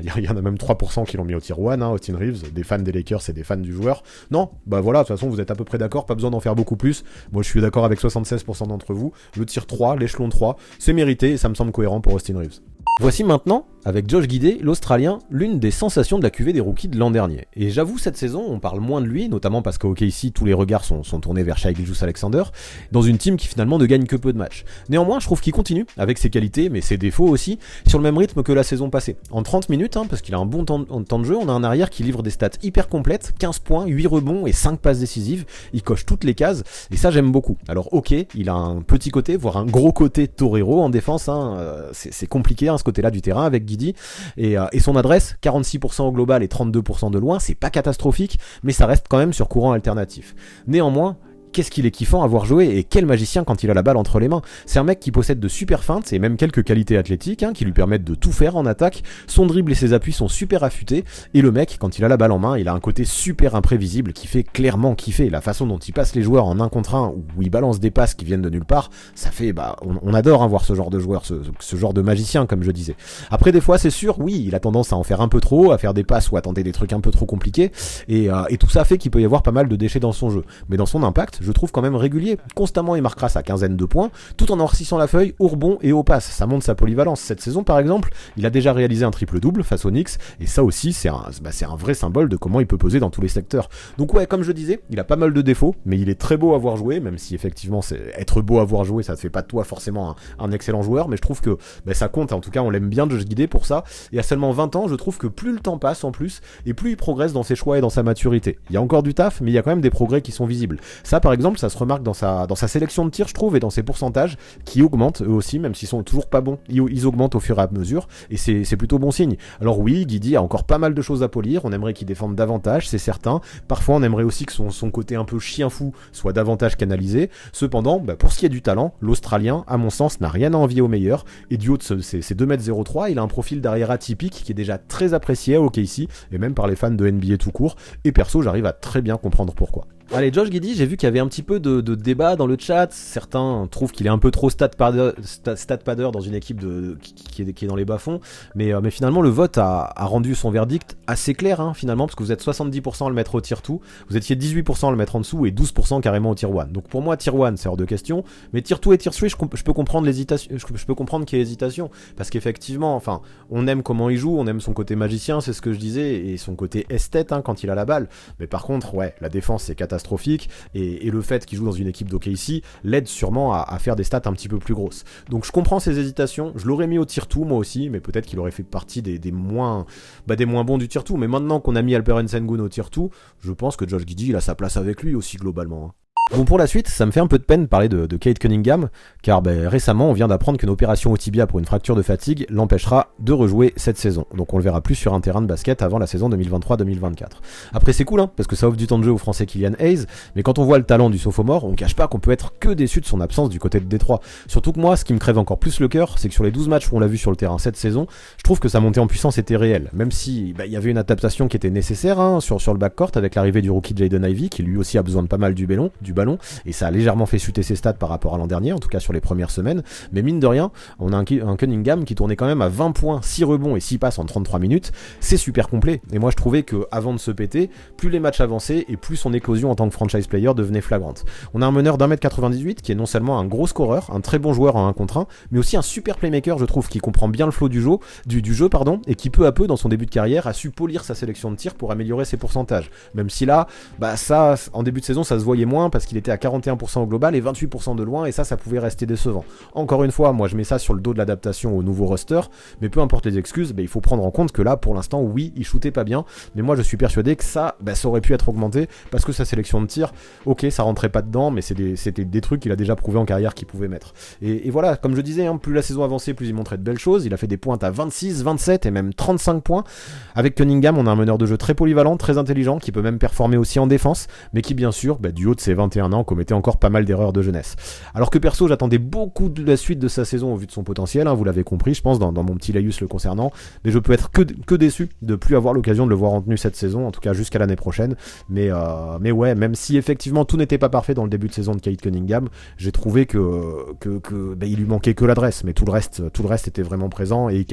il y en a même 3% qui l'ont mis au tier 1, hein, Austin Reeves, des fans des Lakers et des fans du joueur. Non, voilà, de toute façon vous êtes à peu près d'accord, pas besoin d'en faire beaucoup plus, moi je suis d'accord avec 76% d'entre vous, le tier 3, l'échelon 3, c'est mérité et ça me semble cohérent pour Austin Reeves. Voici maintenant, avec Josh Giddey, l'Australien, l'une des sensations de la QV des rookies de l'an dernier. Et j'avoue, cette saison, on parle moins de lui, notamment parce qu'au OKC, tous les regards sont tournés vers Shai Gilgeous-Alexander, dans une team qui finalement ne gagne que peu de matchs. Néanmoins, je trouve qu'il continue, avec ses qualités, mais ses défauts aussi, sur le même rythme que la saison passée. En 30 minutes, parce qu'il a un bon temps de jeu, on a un arrière qui livre des stats hyper complètes, 15 points, 8 rebonds et 5 passes décisives, il coche toutes les cases, et ça j'aime beaucoup. Alors ok, il a un petit côté, voire un gros côté torero en défense, c'est compliqué ce côté-là du terrain avec Giddey, et son adresse, 46% au global et 32% de loin, c'est pas catastrophique, mais ça reste quand même sur courant alternatif. Néanmoins, qu'est-ce qu'il est kiffant à voir jouer, et quel magicien quand il a la balle entre les mains. C'est un mec qui possède de super feintes et même quelques qualités athlétiques qui lui permettent de tout faire en attaque. Son dribble et ses appuis sont super affûtés, et le mec, quand il a la balle en main, il a un côté super imprévisible qui fait clairement kiffer. La façon dont il passe les joueurs en 1 contre 1, où il balance des passes qui viennent de nulle part, ça fait, on adore voir ce genre de joueur, ce genre de magicien comme je disais. Après des fois c'est sûr, oui, il a tendance à en faire un peu trop, à faire des passes ou à tenter des trucs un peu trop compliqués, et tout ça fait qu'il peut y avoir pas mal de déchets dans son jeu. Mais dans son impact, je trouve quand même régulier. Constamment, il marquera sa quinzaine de points, tout en noircissant la feuille au rebond et au pass. Ça montre sa polyvalence. Cette saison, par exemple, il a déjà réalisé un triple-double face aux Knicks, et ça aussi, c'est un vrai symbole de comment il peut peser dans tous les secteurs. Donc ouais, comme je disais, il a pas mal de défauts, mais il est très beau à voir jouer, même si effectivement, être beau à voir jouer, ça ne fait pas de toi forcément un excellent joueur, mais je trouve que ça compte. En tout cas, on l'aime bien, Josh Giddey, pour ça. Et à seulement 20 ans, je trouve que plus le temps passe en plus, et plus il progresse dans ses choix et dans sa maturité. Il y a encore du taf, mais il y a quand même des progrès qui sont visibles. Ça, par exemple, ça se remarque dans sa sélection de tirs, je trouve, et dans ses pourcentages qui augmentent eux aussi, même s'ils sont toujours pas bons, ils augmentent au fur et à mesure, et c'est plutôt bon signe. Alors oui, Giddey a encore pas mal de choses à polir, on aimerait qu'il défende davantage, c'est certain, parfois on aimerait aussi que son côté un peu chien fou soit davantage canalisé. Cependant, pour ce qui est du talent, l'Australien, à mon sens, n'a rien à envier au meilleur, et du haut de ses 2m03, il a un profil d'arrière atypique qui est déjà très apprécié à OKC, et même par les fans de NBA tout court, et perso j'arrive à très bien comprendre pourquoi. Allez, Josh Giddey, j'ai vu qu'il y avait un petit peu de débat dans le chat. Certains trouvent qu'il est un peu trop stat padder dans une équipe qui est dans les bas-fonds. Mais finalement, le vote a rendu son verdict assez clair, finalement, parce que vous êtes 70% à le mettre au tier 2, vous étiez 18% à le mettre en dessous et 12% carrément au tier 1. Donc pour moi, tier 1, c'est hors de question. Mais tier 2 et tier 3, je peux comprendre l'hésitation. Je peux comprendre qu'il y ait hésitation. Parce qu'effectivement, on aime comment il joue, on aime son côté magicien, c'est ce que je disais, et son côté esthète quand il a la balle. Mais par contre, ouais, la défense, c'est catastrophique. Et le fait qu'il joue dans une équipe d'OKC l'aide sûrement à faire des stats un petit peu plus grosses. Donc je comprends ses hésitations, je l'aurais mis au tier 2 moi aussi, mais peut-être qu'il aurait fait partie des moins bons du tier 2. Mais maintenant qu'on a mis Alperen Sengun au tier 2, je pense que Josh Giddey il a sa place avec lui aussi globalement. Bon, pour la suite, ça me fait un peu de peine de parler de Cade Cunningham, car récemment on vient d'apprendre qu'une opération au tibia pour une fracture de fatigue l'empêchera de rejouer cette saison. Donc on le verra plus sur un terrain de basket avant la saison 2023-2024. Après c'est cool, parce que ça offre du temps de jeu au français Killian Hayes, mais quand on voit le talent du sophomore, on cache pas qu'on peut être que déçu de son absence du côté de Détroit. Surtout que moi, ce qui me crève encore plus le cœur, c'est que sur les 12 matchs où on l'a vu sur le terrain cette saison, je trouve que sa montée en puissance était réelle, même si il y avait une adaptation qui était nécessaire sur le backcourt avec l'arrivée du rookie Jaden Ivey, qui lui aussi a besoin de pas mal du ballon, ballon, et ça a légèrement fait chuter ses stats par rapport à l'an dernier, en tout cas sur les premières semaines, mais mine de rien, on a un Cunningham qui tournait quand même à 20 points, 6 rebonds et 6 passes en 33 minutes, c'est super complet, et moi je trouvais que avant de se péter, plus les matchs avançaient, et plus son éclosion en tant que franchise player devenait flagrante. On a un meneur d'1m98 qui est non seulement un gros scoreur, un très bon joueur en 1 contre 1, mais aussi un super playmaker je trouve, qui comprend bien le flow du jeu, et qui peu à peu dans son début de carrière a su polir sa sélection de tir pour améliorer ses pourcentages, même si là, ça, en début de saison ça se voyait moins parce qu'il était à 41% au global et 28% de loin, et ça pouvait rester décevant. Encore une fois, moi je mets ça sur le dos de l'adaptation au nouveau roster, mais peu importe les excuses, il faut prendre en compte que là pour l'instant oui, il shootait pas bien, mais moi je suis persuadé que ça aurait pu être augmenté parce que sa sélection de tir, ok, ça rentrait pas dedans, mais c'était des trucs qu'il a déjà prouvé en carrière qu'il pouvait mettre. Et voilà, comme je disais, plus la saison avançait, plus il montrait de belles choses. Il a fait des pointes à 26, 27 et même 35 points. Avec Cunningham, on a un meneur de jeu très polyvalent, très intelligent, qui peut même performer aussi en défense, mais qui bien sûr, du haut de ses 21 ans, commettait encore pas mal d'erreurs de jeunesse. Alors que perso, j'attendais beaucoup de la suite de sa saison au vu de son potentiel, vous l'avez compris, je pense, dans mon petit laïus le concernant, mais je peux être que déçu de plus avoir l'occasion de le voir en tenue cette saison, en tout cas jusqu'à l'année prochaine. Mais ouais, même si effectivement tout n'était pas parfait dans le début de saison de Cade Cunningham, j'ai trouvé que il lui manquait que l'adresse, mais tout le reste était vraiment présent et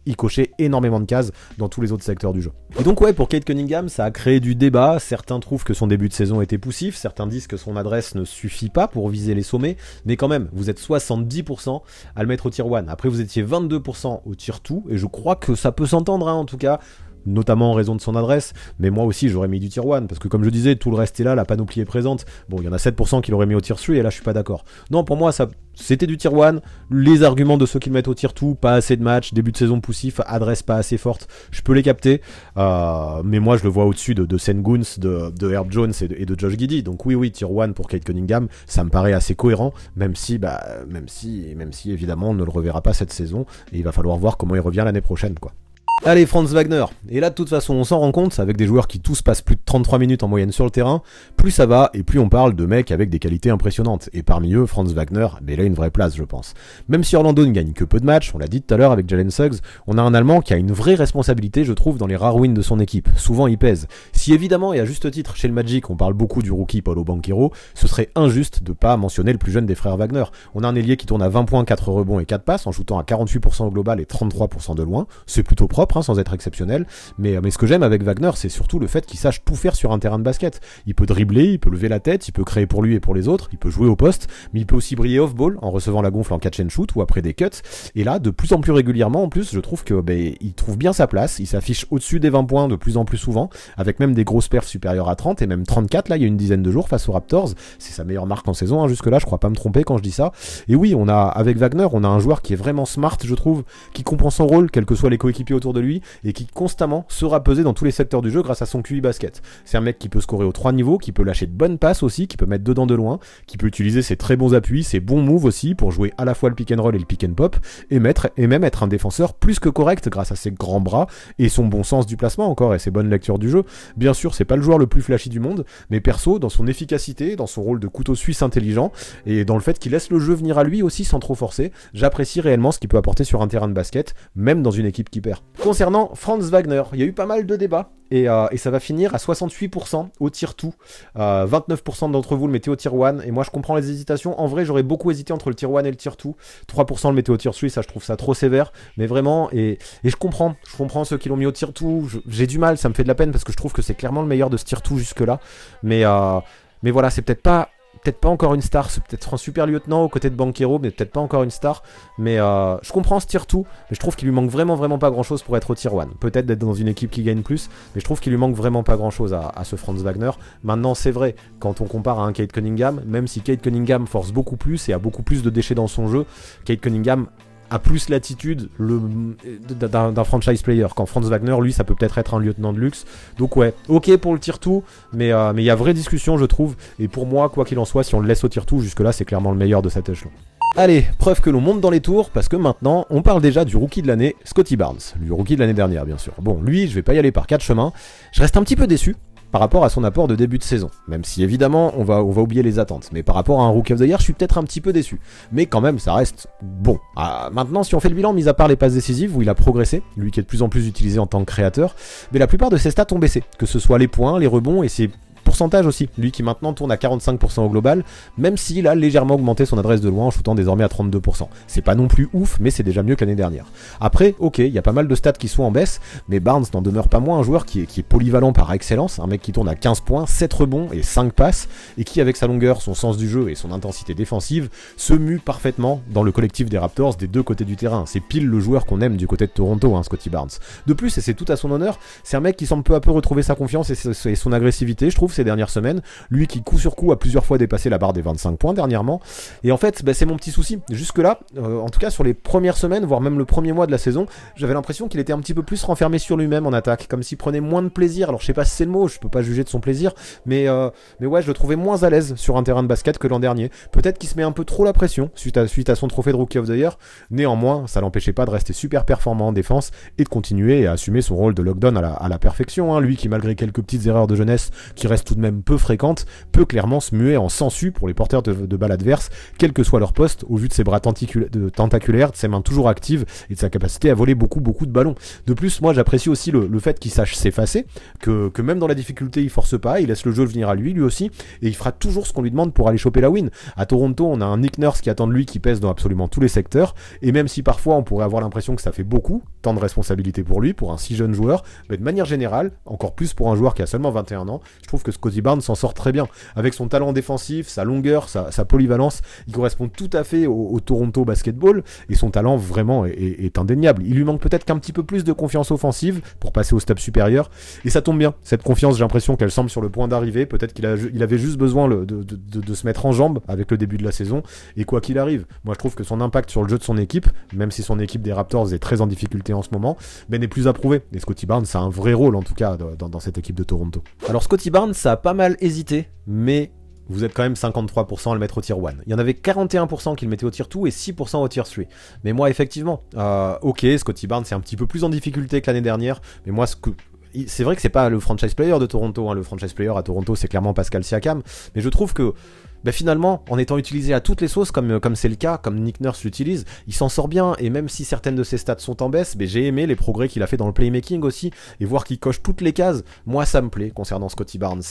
il cochait énormément de cases dans tous les autres secteurs du jeu. Et donc ouais, pour Cade Cunningham, ça a créé du débat. Certains trouvent que son début de saison était poussif, certains disent que son adresse ne suffit pas pour viser les sommets, mais quand même, vous êtes 70% à le mettre au tier 1. Après vous étiez 22% au tier 2, et je crois que ça peut s'entendre en tout cas, notamment en raison de son adresse, mais moi aussi j'aurais mis du tier 1, parce que comme je disais, tout le reste est là, la panoplie est présente. Bon, il y en a 7% qui l'auraient mis au tier 3, et là je suis pas d'accord. Non, pour moi c'était du tier 1, les arguments de ceux qui le mettent au tier 2, pas assez de matchs, début de saison poussif, adresse pas assez forte, je peux les capter, mais moi je le vois au-dessus de Senguns, de Herb Jones et de Josh Giddey, donc oui, tier 1 pour Cade Cunningham, ça me paraît assez cohérent, même si évidemment on ne le reverra pas cette saison, et il va falloir voir comment il revient l'année prochaine, quoi. Allez, Franz Wagner. Et là, de toute façon, on s'en rend compte, avec des joueurs qui tous passent plus de 33 minutes en moyenne sur le terrain, plus ça va, et plus on parle de mecs avec des qualités impressionnantes. Et parmi eux, Franz Wagner, il a une vraie place, je pense. Même si Orlando ne gagne que peu de matchs, on l'a dit tout à l'heure avec Jalen Suggs, on a un Allemand qui a une vraie responsabilité, je trouve, dans les rares wins de son équipe. Souvent, il pèse. Si évidemment, et à juste titre, chez le Magic, on parle beaucoup du rookie Paolo Banchero, ce serait injuste de pas mentionner le plus jeune des frères Wagner. On a un ailier qui tourne à 20 points, 4 rebonds et 4 passes, en shootant à 48% au global et 33% de loin. C'est plutôt propre, sans être exceptionnel, mais ce que j'aime avec Wagner, c'est surtout le fait qu'il sache tout faire sur un terrain de basket. Il peut dribbler, il peut lever la tête, il peut créer pour lui et pour les autres, il peut jouer au poste, mais il peut aussi briller off-ball en recevant la gonfle en catch and shoot ou après des cuts. Et là, de plus en plus régulièrement, en plus, je trouve que il trouve bien sa place, il s'affiche au-dessus des 20 points de plus en plus souvent, avec même des grosses perfs supérieures à 30 et même 34 là, il y a une dizaine de jours face aux Raptors. C'est sa meilleure marque en saison, jusque-là, je crois pas me tromper quand je dis ça. Et oui, avec Wagner, on a un joueur qui est vraiment smart, je trouve, qui comprend son rôle, quels que soient les coéquipiers autour de lui, et qui constamment sera pesé dans tous les secteurs du jeu grâce à son QI basket. C'est un mec qui peut scorer aux 3 niveaux, qui peut lâcher de bonnes passes aussi, qui peut mettre dedans de loin, qui peut utiliser ses très bons appuis, ses bons moves aussi pour jouer à la fois le pick and roll et le pick and pop, et même être un défenseur plus que correct grâce à ses grands bras et son bon sens du placement encore et ses bonnes lectures du jeu. Bien sûr, c'est pas le joueur le plus flashy du monde, mais perso, dans son efficacité, dans son rôle de couteau suisse intelligent, et dans le fait qu'il laisse le jeu venir à lui aussi sans trop forcer, j'apprécie réellement ce qu'il peut apporter sur un terrain de basket, même dans une équipe qui perd. Concernant Franz Wagner, il y a eu pas mal de débats, et ça va finir à 68% au tier 2. 29% d'entre vous le mettez au tier 1, et moi je comprends les hésitations. En vrai, j'aurais beaucoup hésité entre le tier 1 et le tier 2. 3% le mettez au tier 3, ça je trouve ça trop sévère, mais vraiment, et je comprends ceux qui l'ont mis au tier 2, j'ai du mal, ça me fait de la peine parce que je trouve que c'est clairement le meilleur de ce tier 2 jusque-là, mais voilà, c'est peut-être pas encore une star, c'est peut-être un super lieutenant aux côtés de Banchero, mais peut-être pas encore une star, mais je comprends ce tier 2, mais je trouve qu'il lui manque vraiment pas grand chose pour être au tier 1, peut-être d'être dans une équipe qui gagne plus, mais je trouve qu'il lui manque vraiment pas grand chose à ce Franz Wagner. Maintenant c'est vrai, quand on compare à un Cade Cunningham, même si Cade Cunningham force beaucoup plus et a beaucoup plus de déchets dans son jeu, Cade Cunningham a plus l'attitude d'un franchise player, quand Franz Wagner, lui, ça peut peut-être être un lieutenant de luxe. Donc ouais, ok pour le tier 2, mais il y a vraie discussion, je trouve, et pour moi, quoi qu'il en soit, si on le laisse au tier 2, jusque là, c'est clairement le meilleur de cet échelon. Allez, preuve que l'on monte dans les tours, parce que maintenant, on parle déjà du rookie de l'année, Scottie Barnes, le rookie de l'année dernière, bien sûr. Bon, lui, je vais pas y aller par 4 chemins, je reste un petit peu déçu par rapport à son apport de début de saison, même si évidemment on va oublier les attentes, mais par rapport à un Rookie of the Year, je suis peut-être un petit peu déçu, mais quand même ça reste bon. Maintenant, si on fait le bilan, mis à part les passes décisives où il a progressé, lui qui est de plus en plus utilisé en tant que créateur, mais la plupart de ses stats ont baissé, que ce soit les points, les rebonds et ses Pourcentage aussi, lui qui maintenant tourne à 45% au global, même s'il a légèrement augmenté son adresse de loin en shootant désormais à 32%. C'est pas non plus ouf, mais c'est déjà mieux que l'année dernière. Après, ok, il y a pas mal de stats qui sont en baisse, mais Barnes n'en demeure pas moins un joueur qui est polyvalent par excellence, un mec qui tourne à 15 points, 7 rebonds et 5 passes, et qui avec sa longueur, son sens du jeu et son intensité défensive, se mue parfaitement dans le collectif des Raptors des deux côtés du terrain. C'est pile le joueur qu'on aime du côté de Toronto, Scottie Barnes. De plus, et c'est tout à son honneur, c'est un mec qui semble peu à peu retrouver sa confiance et son agressivité, je trouve, ces dernières semaines. Lui qui, coup sur coup, a plusieurs fois dépassé la barre des 25 points dernièrement. Et en fait, c'est mon petit souci. Jusque-là, en tout cas sur les premières semaines, voire même le premier mois de la saison, j'avais l'impression qu'il était un petit peu plus renfermé sur lui-même en attaque, comme s'il prenait moins de plaisir. Alors je sais pas si c'est le mot, je peux pas juger de son plaisir, mais ouais, je le trouvais moins à l'aise sur un terrain de basket que l'an dernier. Peut-être qu'il se met un peu trop la pression suite à son trophée de Rookie of the Year. Néanmoins, ça l'empêchait pas de rester super performant en défense et de continuer à assumer son rôle de lockdown à la perfection. Lui qui, malgré quelques petites erreurs de jeunesse qui restent tout de même peu fréquentes, peut clairement se muer en sensu pour les porteurs de balles adverses, quel que soit leur poste, au vu de ses bras tentaculaires, de ses mains toujours actives et de sa capacité à voler beaucoup de ballons. De plus, moi j'apprécie aussi le fait qu'il sache s'effacer, que même dans la difficulté il force pas, il laisse le jeu venir à lui aussi, et il fera toujours ce qu'on lui demande pour aller choper la win. À Toronto, on a un Nick Nurse qui attend de lui, qui pèse dans absolument tous les secteurs, et même si parfois on pourrait avoir l'impression que ça fait beaucoup, tant de responsabilités pour lui, pour un si jeune joueur, mais de manière générale, encore plus pour un joueur qui a seulement 21 ans, je trouve que Scottie Barnes s'en sort très bien. Avec son talent défensif, sa longueur, sa polyvalence, il correspond tout à fait au Toronto Basketball, et son talent vraiment est indéniable. Il lui manque peut-être qu'un petit peu plus de confiance offensive pour passer au step supérieur, et ça tombe bien. Cette confiance, j'ai l'impression qu'elle semble sur le point d'arriver. Peut-être qu'il avait juste besoin de se mettre en jambe avec le début de la saison, et quoi qu'il arrive, moi je trouve que son impact sur le jeu de son équipe, même si son équipe des Raptors est très en difficulté en ce moment, n'est plus à prouver, et Scottie Barnes a un vrai rôle en tout cas dans cette équipe de Toronto. Alors Scottie Barnes, ça a pas mal hésité, mais vous êtes quand même 53% à le mettre au tier 1. Il y en avait 41% qui le mettaient au tier 2 et 6% au tier 3. Mais moi, effectivement, ok, Scottie Barnes est un petit peu plus en difficulté que l'année dernière, mais moi, c'est vrai que c'est pas le franchise player de Toronto, le franchise player à Toronto, c'est clairement Pascal Siakam, mais je trouve que finalement, en étant utilisé à toutes les sauces, comme c'est le cas, comme Nick Nurse l'utilise, il s'en sort bien, et même si certaines de ses stats sont en baisse, j'ai aimé les progrès qu'il a fait dans le playmaking aussi, et voir qu'il coche toutes les cases, moi ça me plaît concernant Scottie Barnes.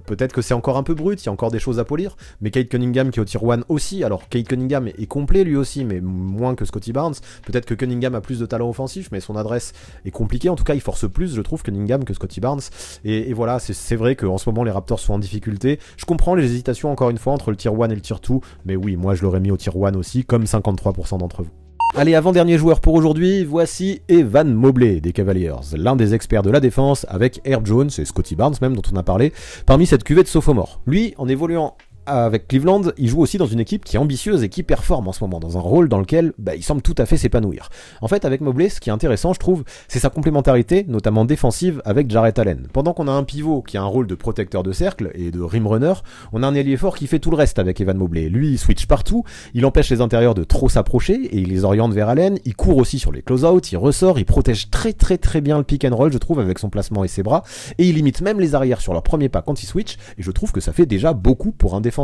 Peut-être que c'est encore un peu brut, il y a encore des choses à polir, mais Cade Cunningham qui est au tier 1 aussi, alors Cade Cunningham est complet lui aussi, mais moins que Scottie Barnes. Peut-être que Cunningham a plus de talent offensif, mais son adresse est compliquée, en tout cas il force plus, je trouve, Cunningham que Scottie Barnes, et voilà, c'est vrai qu'en ce moment les Raptors sont en difficulté. Je comprends les hésitations encore une fois entre le tier 1 et le tier 2, mais oui, moi je l'aurais mis au tier 1 aussi, comme 53% d'entre vous. Allez, avant-dernier joueur pour aujourd'hui, voici Evan Mobley des Cavaliers, l'un des experts de la défense avec Herb Jones et Scottie Barnes même dont on a parlé, parmi cette cuvée de sophomore. Lui, en évoluant avec Cleveland, il joue aussi dans une équipe qui est ambitieuse et qui performe en ce moment, dans un rôle dans lequel il semble tout à fait s'épanouir. En fait, avec Mobley, ce qui est intéressant, je trouve, c'est sa complémentarité, notamment défensive, avec Jarrett Allen. Pendant qu'on a un pivot qui a un rôle de protecteur de cercle et de rim runner, on a un ailier fort qui fait tout le reste avec Evan Mobley. Lui, il switch partout, il empêche les intérieurs de trop s'approcher et il les oriente vers Allen, il court aussi sur les close-out, il ressort, il protège très bien le pick and roll, je trouve, avec son placement et ses bras, et il limite même les arrières sur leur premier pas quand il switch, et je trouve que ça fait déjà beaucoup pour un défenseur.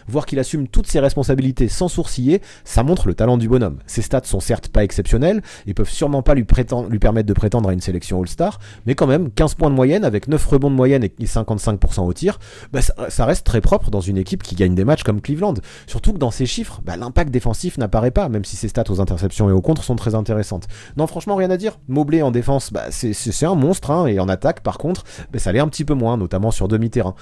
Voir qu'il assume toutes ses responsabilités sans sourciller, ça montre le talent du bonhomme. Ses stats sont certes pas exceptionnels et peuvent sûrement pas lui permettre de prétendre à une sélection All-Star, mais quand même 15 points de moyenne avec 9 rebonds de moyenne et 55% au tir, ça reste très propre dans une équipe qui gagne des matchs comme Cleveland. Surtout que dans ces chiffres, l'impact défensif n'apparaît pas, même si ses stats aux interceptions et aux contres sont très intéressantes. Non, franchement, rien à dire. Mobley en défense, c'est un monstre, et en attaque, par contre, ça l'est un petit peu moins, notamment sur demi-terrain.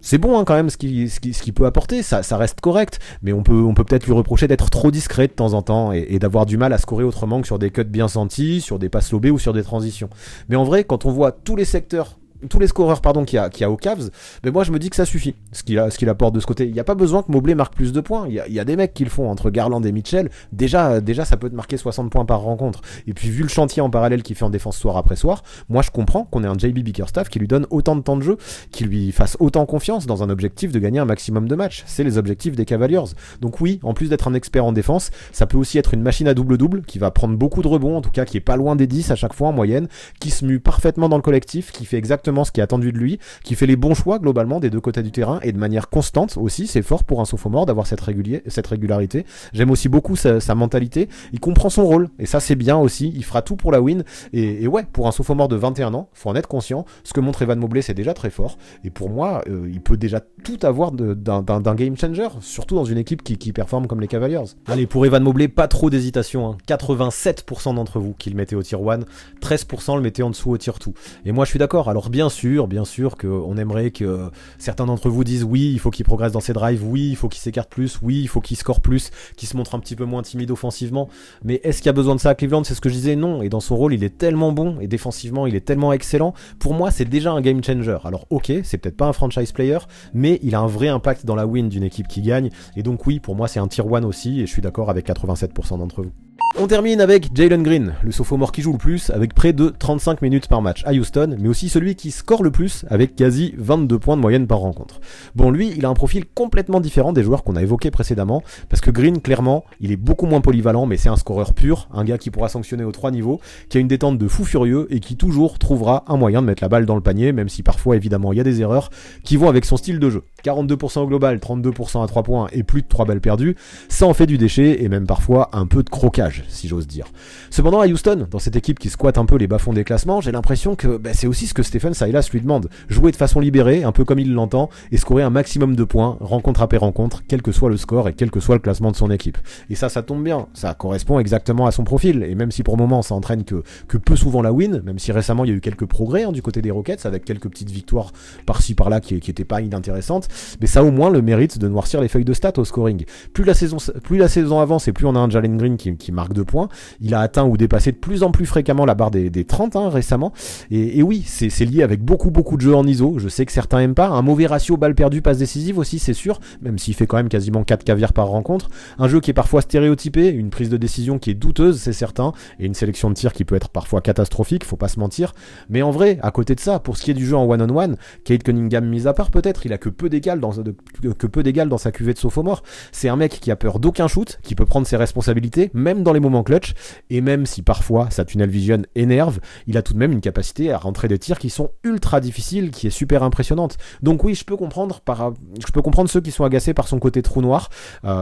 C'est bon quand même ce qu'il peut apporter, ça reste correct, mais on peut peut-être lui reprocher d'être trop discret de temps en temps et d'avoir du mal à scorer autrement que sur des cuts bien sentis, sur des passes lobées ou sur des transitions. Mais en vrai, quand on voit tous les scoreurs qu'il y a aux Cavs, moi je me dis que ça suffit, ce qu'il apporte de ce côté. Il n'y a pas besoin que Mobley marque plus de points, il y a des mecs qui le font entre Garland et Mitchell, déjà ça peut te marquer 60 points par rencontre, et puis vu le chantier en parallèle qu'il fait en défense soir après soir, moi je comprends qu'on ait un JB Bickerstaff qui lui donne autant de temps de jeu, qui lui fasse autant confiance dans un objectif de gagner un maximum de matchs. C'est les objectifs des Cavaliers. Donc oui, en plus d'être un expert en défense, ça peut aussi être une machine à double-double, qui va prendre beaucoup de rebonds, en tout cas qui est pas loin des 10 à chaque fois en moyenne, qui se mue parfaitement dans le collectif, qui fait exactement exactement ce qui est attendu de lui, qui fait les bons choix globalement des deux côtés du terrain et de manière constante aussi. C'est fort pour un sophomore d'avoir cette régularité. J'aime aussi beaucoup sa mentalité. Il comprend son rôle et ça c'est bien aussi. Il fera tout pour la win et ouais, pour un sophomore de 21 ans, faut en être conscient. Ce que montre Evan Mobley, c'est déjà très fort et pour moi, il peut déjà tout avoir d'un game changer, surtout dans une équipe qui performe comme les Cavaliers. Allez, pour Evan Mobley, pas trop d'hésitation, hein. 87% d'entre vous qui le mettez au tier 1, 13% le mettez en dessous au tier 2. Et moi je suis d'accord. Alors bien sûr qu'on aimerait que certains d'entre vous disent oui, il faut qu'il progresse dans ses drives, oui, il faut qu'il s'écarte plus, oui, il faut qu'il score plus, qu'il se montre un petit peu moins timide offensivement. Mais est-ce qu'il y a besoin de ça à Cleveland? C'est ce que je disais, non. Et dans son rôle, il est tellement bon et défensivement, il est tellement excellent. Pour moi, c'est déjà un game changer. Alors ok, c'est peut-être pas un franchise player, mais il a un vrai impact dans la win d'une équipe qui gagne. Et donc oui, pour moi, c'est un tier 1 aussi, et je suis d'accord avec 87% d'entre vous. On termine avec Jalen Green, le sophomore qui joue le plus, avec près de 35 minutes par match à Houston, mais aussi celui qui score le plus, avec quasi 22 points de moyenne par rencontre. Bon, lui, il a un profil complètement différent des joueurs qu'on a évoqués précédemment, parce que Green, clairement, il est beaucoup moins polyvalent, mais c'est un scoreur pur, un gars qui pourra sanctionner aux 3 niveaux, qui a une détente de fou furieux, et qui toujours trouvera un moyen de mettre la balle dans le panier, même si parfois, évidemment, il y a des erreurs qui vont avec son style de jeu. 42% au global, 32% à 3 points, et plus de 3 balles perdues, ça en fait du déchet, et même parfois un peu de croquage, si j'ose dire. Cependant, à Houston, dans cette équipe qui squatte un peu les bas-fonds des classements, j'ai l'impression que c'est aussi ce que Stephen Silas lui demande. Jouer de façon libérée, un peu comme il l'entend, et scorer un maximum de points, rencontre après rencontre, quel que soit le score et quel que soit le classement de son équipe. Et ça tombe bien, ça correspond exactement à son profil, et même si pour le moment ça entraîne que peu souvent la win, même si récemment il y a eu quelques progrès du côté des Rockets, avec quelques petites victoires par-ci par-là qui étaient pas inintéressantes, mais ça a au moins le mérite de noircir les feuilles de stats au scoring. Plus la saison avance et plus on a un Jalen Green qui marque 2 points, il a atteint ou dépassé de plus en plus fréquemment la barre des 30 récemment, et oui, c'est lié avec beaucoup de jeux en ISO. Je sais que certains aiment pas, un mauvais ratio balle perdue passe décisive aussi, c'est sûr, même s'il fait quand même quasiment 4 caviars par rencontre, un jeu qui est parfois stéréotypé, une prise de décision qui est douteuse, c'est certain, et une sélection de tirs qui peut être parfois catastrophique, faut pas se mentir, mais en vrai, à côté de ça, pour ce qui est du jeu en one-on-one, Cade Cunningham mis à part peut-être, il a que peu d'égal dans sa cuvée de sophomore. C'est un mec qui a peur d'aucun shoot, qui peut prendre ses responsabilités, même dans les moments clutch, et même si parfois sa tunnel vision énerve, il a tout de même une capacité à rentrer des tirs qui sont ultra difficiles, qui est super impressionnante. Donc oui, je peux comprendre ceux qui sont agacés par son côté trou noir,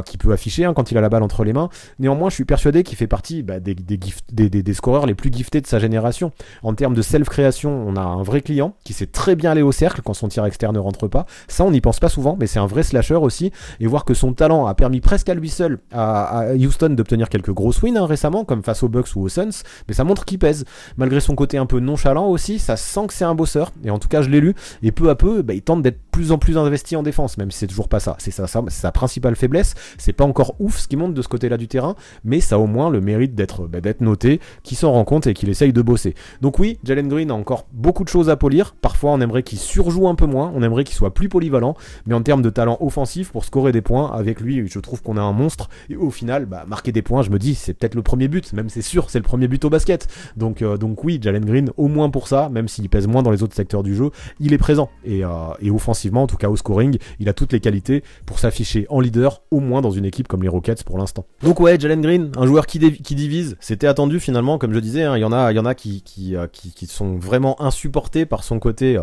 qui peut afficher quand il a la balle entre les mains. Néanmoins, je suis persuadé qu'il fait partie des scoreurs les plus giftés de sa génération. En termes de self-création, on a un vrai client qui sait très bien aller au cercle quand son tir externe ne rentre pas. Ça, on n'y pense pas souvent, mais c'est un vrai slasher aussi. Et voir que son talent a permis presque à lui seul à Houston d'obtenir quelques grosses wins récemment, comme face aux Bucks ou aux Suns, mais ça montre qu'il pèse. Malgré son côté un peu nonchalant aussi, ça sent que c'est un bosseur, et en tout cas je l'ai lu, et peu à peu, il tente d'être plus en plus investi en défense, même si c'est toujours pas ça. C'est sa principale faiblesse, c'est pas encore ouf ce qui monte de ce côté-là du terrain, mais ça a au moins le mérite d'être noté, qu'il s'en rend compte et qu'il essaye de bosser. Donc oui, Jalen Green a encore beaucoup de choses à polir, parfois on aimerait qu'il surjoue un peu moins, on aimerait qu'il soit plus polyvalent, mais en termes de talent offensif, pour scorer des points, avec lui, je trouve qu'on a un monstre, et au final, marquer des points, je me dis, c'est peut-être le premier but, même c'est sûr, c'est le premier but au basket. Donc oui, Jalen Green, au moins pour ça, même s'il pèse moins dans les autres secteurs du jeu, il est présent. Et offensivement, en tout cas au scoring, il a toutes les qualités pour s'afficher en leader, au moins dans une équipe comme les Rockets pour l'instant. Donc ouais, Jalen Green, un joueur qui divise, c'était attendu finalement, comme je disais, il y en a qui sont vraiment insupportés par son côté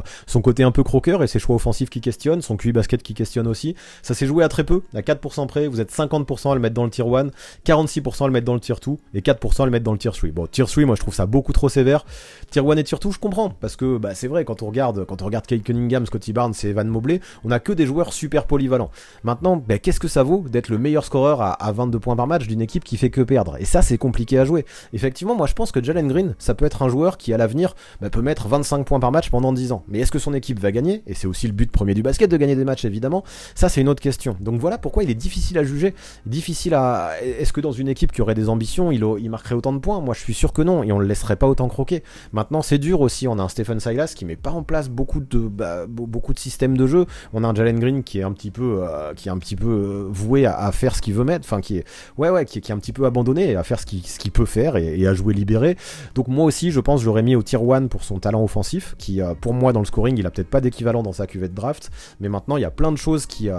un peu croqueur et ses choix offensifs qui questionnent, son QI basket qui questionne aussi. Ça s'est joué à très peu, à 4% près, vous êtes 50% à le mettre dans le tier 1, 46% à le mettre dans le tier 2 et 4% à le mettre dans le tier 3. Bon, tier 3, moi je trouve ça beaucoup trop sévère. Tier 1 et tier 2, je comprends, parce que c'est vrai, quand on regarde Cade Cunningham, Scottie Barnes et Evan Mobley, on a que des joueurs super polyvalents. Maintenant, qu'est-ce que ça vaut d'être le meilleur scoreur à 22 points par match d'une équipe qui fait que perdre? Et ça, c'est compliqué à jouer. Effectivement, moi je pense que Jalen Green, ça peut être un joueur qui à l'avenir peut mettre 25 points par match pendant 10 ans. Mais est-ce que son équipe va gagner? Et c'est aussi le but premier du basket de gagner des matchs, évidemment. Ça, c'est une autre question. Donc voilà pourquoi il est difficile à juger. Est-ce que dans une équipe qui aurait des ambitions, il marquerait autant de points? Moi, je suis sûr que non, et on le laisserait pas autant croquer. Maintenant, c'est dur aussi. On a un Stephen Silas qui met pas en place beaucoup de systèmes de jeu. On a un Jalen Green qui est un petit peu voué à faire ce qu'il veut mettre, enfin qui est un petit peu abandonné à faire ce qu'il peut faire et à jouer libéré. Donc moi aussi, je pense, je l'aurais mis au tier 1 pour son talent offensif, qui pour moi dans le scoring, il a peut-être pas d'équivalent dans sa cuvette draft, mais maintenant il y a plein de choses qui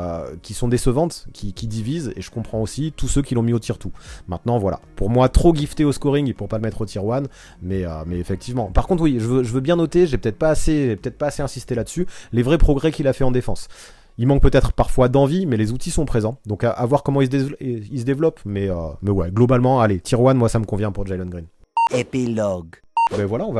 sont décevantes, qui divisent, et je comprends aussi tous ceux qui l'ont mis au tier 2. Maintenant voilà, voilà. Pour moi, trop gifté au scoring pour pas le mettre au tier 1, mais effectivement. Par contre, oui, je veux bien noter, j'ai peut-être pas assez insisté là-dessus, les vrais progrès qu'il a fait en défense. Il manque peut-être parfois d'envie, mais les outils sont présents. Donc à voir comment il se développe. Mais ouais, globalement, allez, tier 1, moi ça me convient pour Jalen Green. Épilogue. Ben voilà, on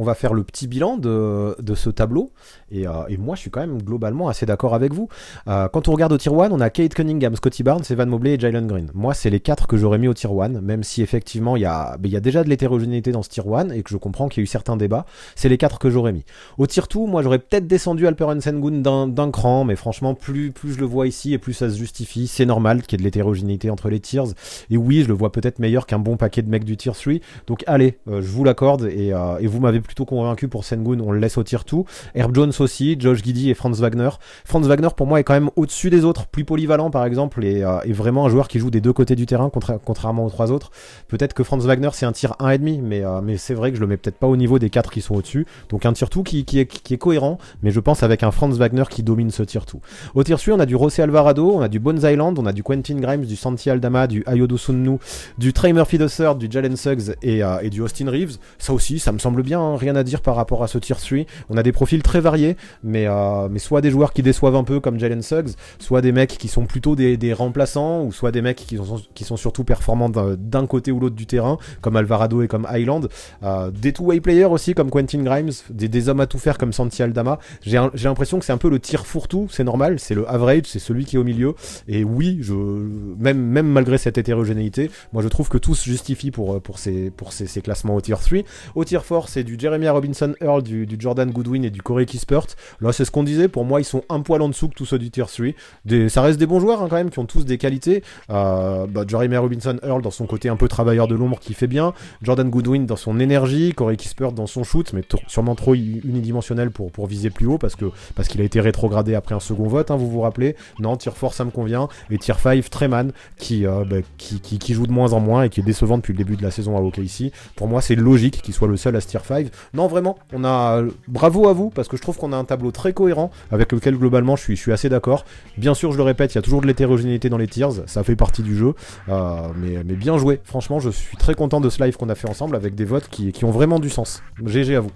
va faire le petit bilan de ce tableau. Et moi, je suis quand même globalement assez d'accord avec vous. Quand on regarde au tier 1, on a Kate Cunningham, Scottie Barnes, Evan Mobley et Jalen Green. Moi, c'est les 4 que j'aurais mis au tier 1, même si effectivement, il y a déjà de l'hétérogénéité dans ce tier 1 et que je comprends qu'il y a eu certains débats. C'est les 4 que j'aurais mis. Au tier 2, moi, j'aurais peut-être descendu Alperen Sengun d'un cran, mais franchement, plus je le vois ici et plus ça se justifie. C'est normal qu'il y ait de l'hétérogénéité entre les tiers. Et oui, je le vois peut-être meilleur qu'un bon paquet de mecs du tier 3. Donc allez, je vous l'accorde. Et vous m'avez plutôt convaincu pour Sengun, on le laisse au tier 2. Herb Jones aussi, Josh Giddey et Franz Wagner. Franz Wagner pour moi est quand même au-dessus des autres, plus polyvalent par exemple, et vraiment un joueur qui joue des deux côtés du terrain, contrairement aux 3 autres. Peut-être que Franz Wagner c'est un tier 1,5, mais c'est vrai que je le mets peut-être pas au niveau des 4 qui sont au-dessus. Donc un tier 2 qui est cohérent, mais je pense avec un Franz Wagner qui domine ce tier 2. Au tier 3, on a du José Alvarado, on a du Bones Island, on a du Quentin Grimes, du Santi Aldama, du Ayodo Sunnu, du Trey Murphy III, du Jalen Suggs et du Austin Reeves. Ça aussi, ça me semble bien, hein, rien à dire par rapport à ce tier 3. On a des profils très variés, mais soit des joueurs qui déçoivent un peu comme Jalen Suggs, soit des mecs qui sont plutôt des remplaçants, ou soit des mecs qui sont surtout performants d'un côté ou l'autre du terrain, comme Alvarado et comme Highland. Des two-way players aussi comme Quentin Grimes, des hommes à tout faire comme Santi Aldama. J'ai l'impression que c'est un peu le tier fourre-tout, c'est normal, c'est le average, c'est celui qui est au milieu. Et oui, même malgré cette hétérogénéité, moi je trouve que tout se justifie pour ces classements au tier 3. Au tier 4, c'est du Jeremiah Robinson Earl, du Jordan Goodwin et du Corey Kispert. Là, c'est ce qu'on disait. Pour moi, ils sont un poil en dessous que tous ceux du tier 3. Ça reste des bons joueurs, hein, quand même, qui ont tous des qualités. Jeremiah Robinson Earl dans son côté un peu travailleur de l'ombre qui fait bien. Jordan Goodwin dans son énergie. Corey Kispert dans son shoot, mais sûrement trop unidimensionnel pour viser plus haut parce qu'il a été rétrogradé après un second vote, hein, vous vous rappelez. Non, tier 4, ça me convient. Et tier 5, Treman, qui joue de moins en moins et qui est décevant depuis le début de la saison à OKC. Pour moi, c'est logique qu'il soit le seul à ce tier 5. Non, vraiment, bravo à vous, parce que je trouve qu'on a un tableau très cohérent, avec lequel globalement je suis assez d'accord. Bien sûr, je le répète, il y a toujours de l'hétérogénéité dans les tiers, ça fait partie du jeu, mais bien joué. Franchement, je suis très content de ce live qu'on a fait ensemble, avec des votes qui ont vraiment du sens. GG à vous.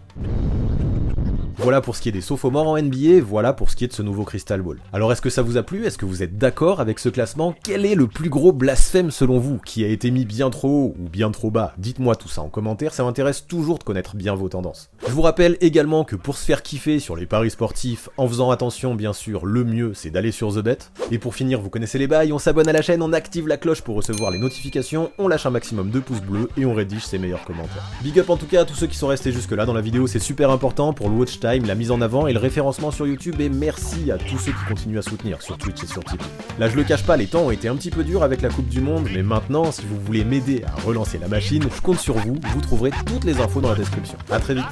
Voilà pour ce qui est des sophomores en NBA, voilà pour ce qui est de ce nouveau Crystal Ball. Alors est-ce que ça vous a plu? Est-ce que vous êtes d'accord avec ce classement? Quel est le plus gros blasphème selon vous? Qui a été mis bien trop haut ou bien trop bas? Dites-moi tout ça en commentaire, ça m'intéresse toujours de connaître bien vos tendances. Je vous rappelle également que pour se faire kiffer sur les paris sportifs, en faisant attention bien sûr, le mieux c'est d'aller sur TheBet. Et pour finir, vous connaissez les bails, on s'abonne à la chaîne, on active la cloche pour recevoir les notifications, on lâche un maximum de pouces bleus et on rédige ses meilleurs commentaires. Big up en tout cas à tous ceux qui sont restés jusque là dans la vidéo, c'est super important pour le watch time, la mise en avant et le référencement sur YouTube, et merci à tous ceux qui continuent à soutenir sur Twitch et sur Tipeee. Là je le cache pas, les temps ont été un petit peu durs avec la Coupe du Monde, mais maintenant si vous voulez m'aider à relancer la machine, je compte sur vous, vous trouverez toutes les infos dans la description. A très vite.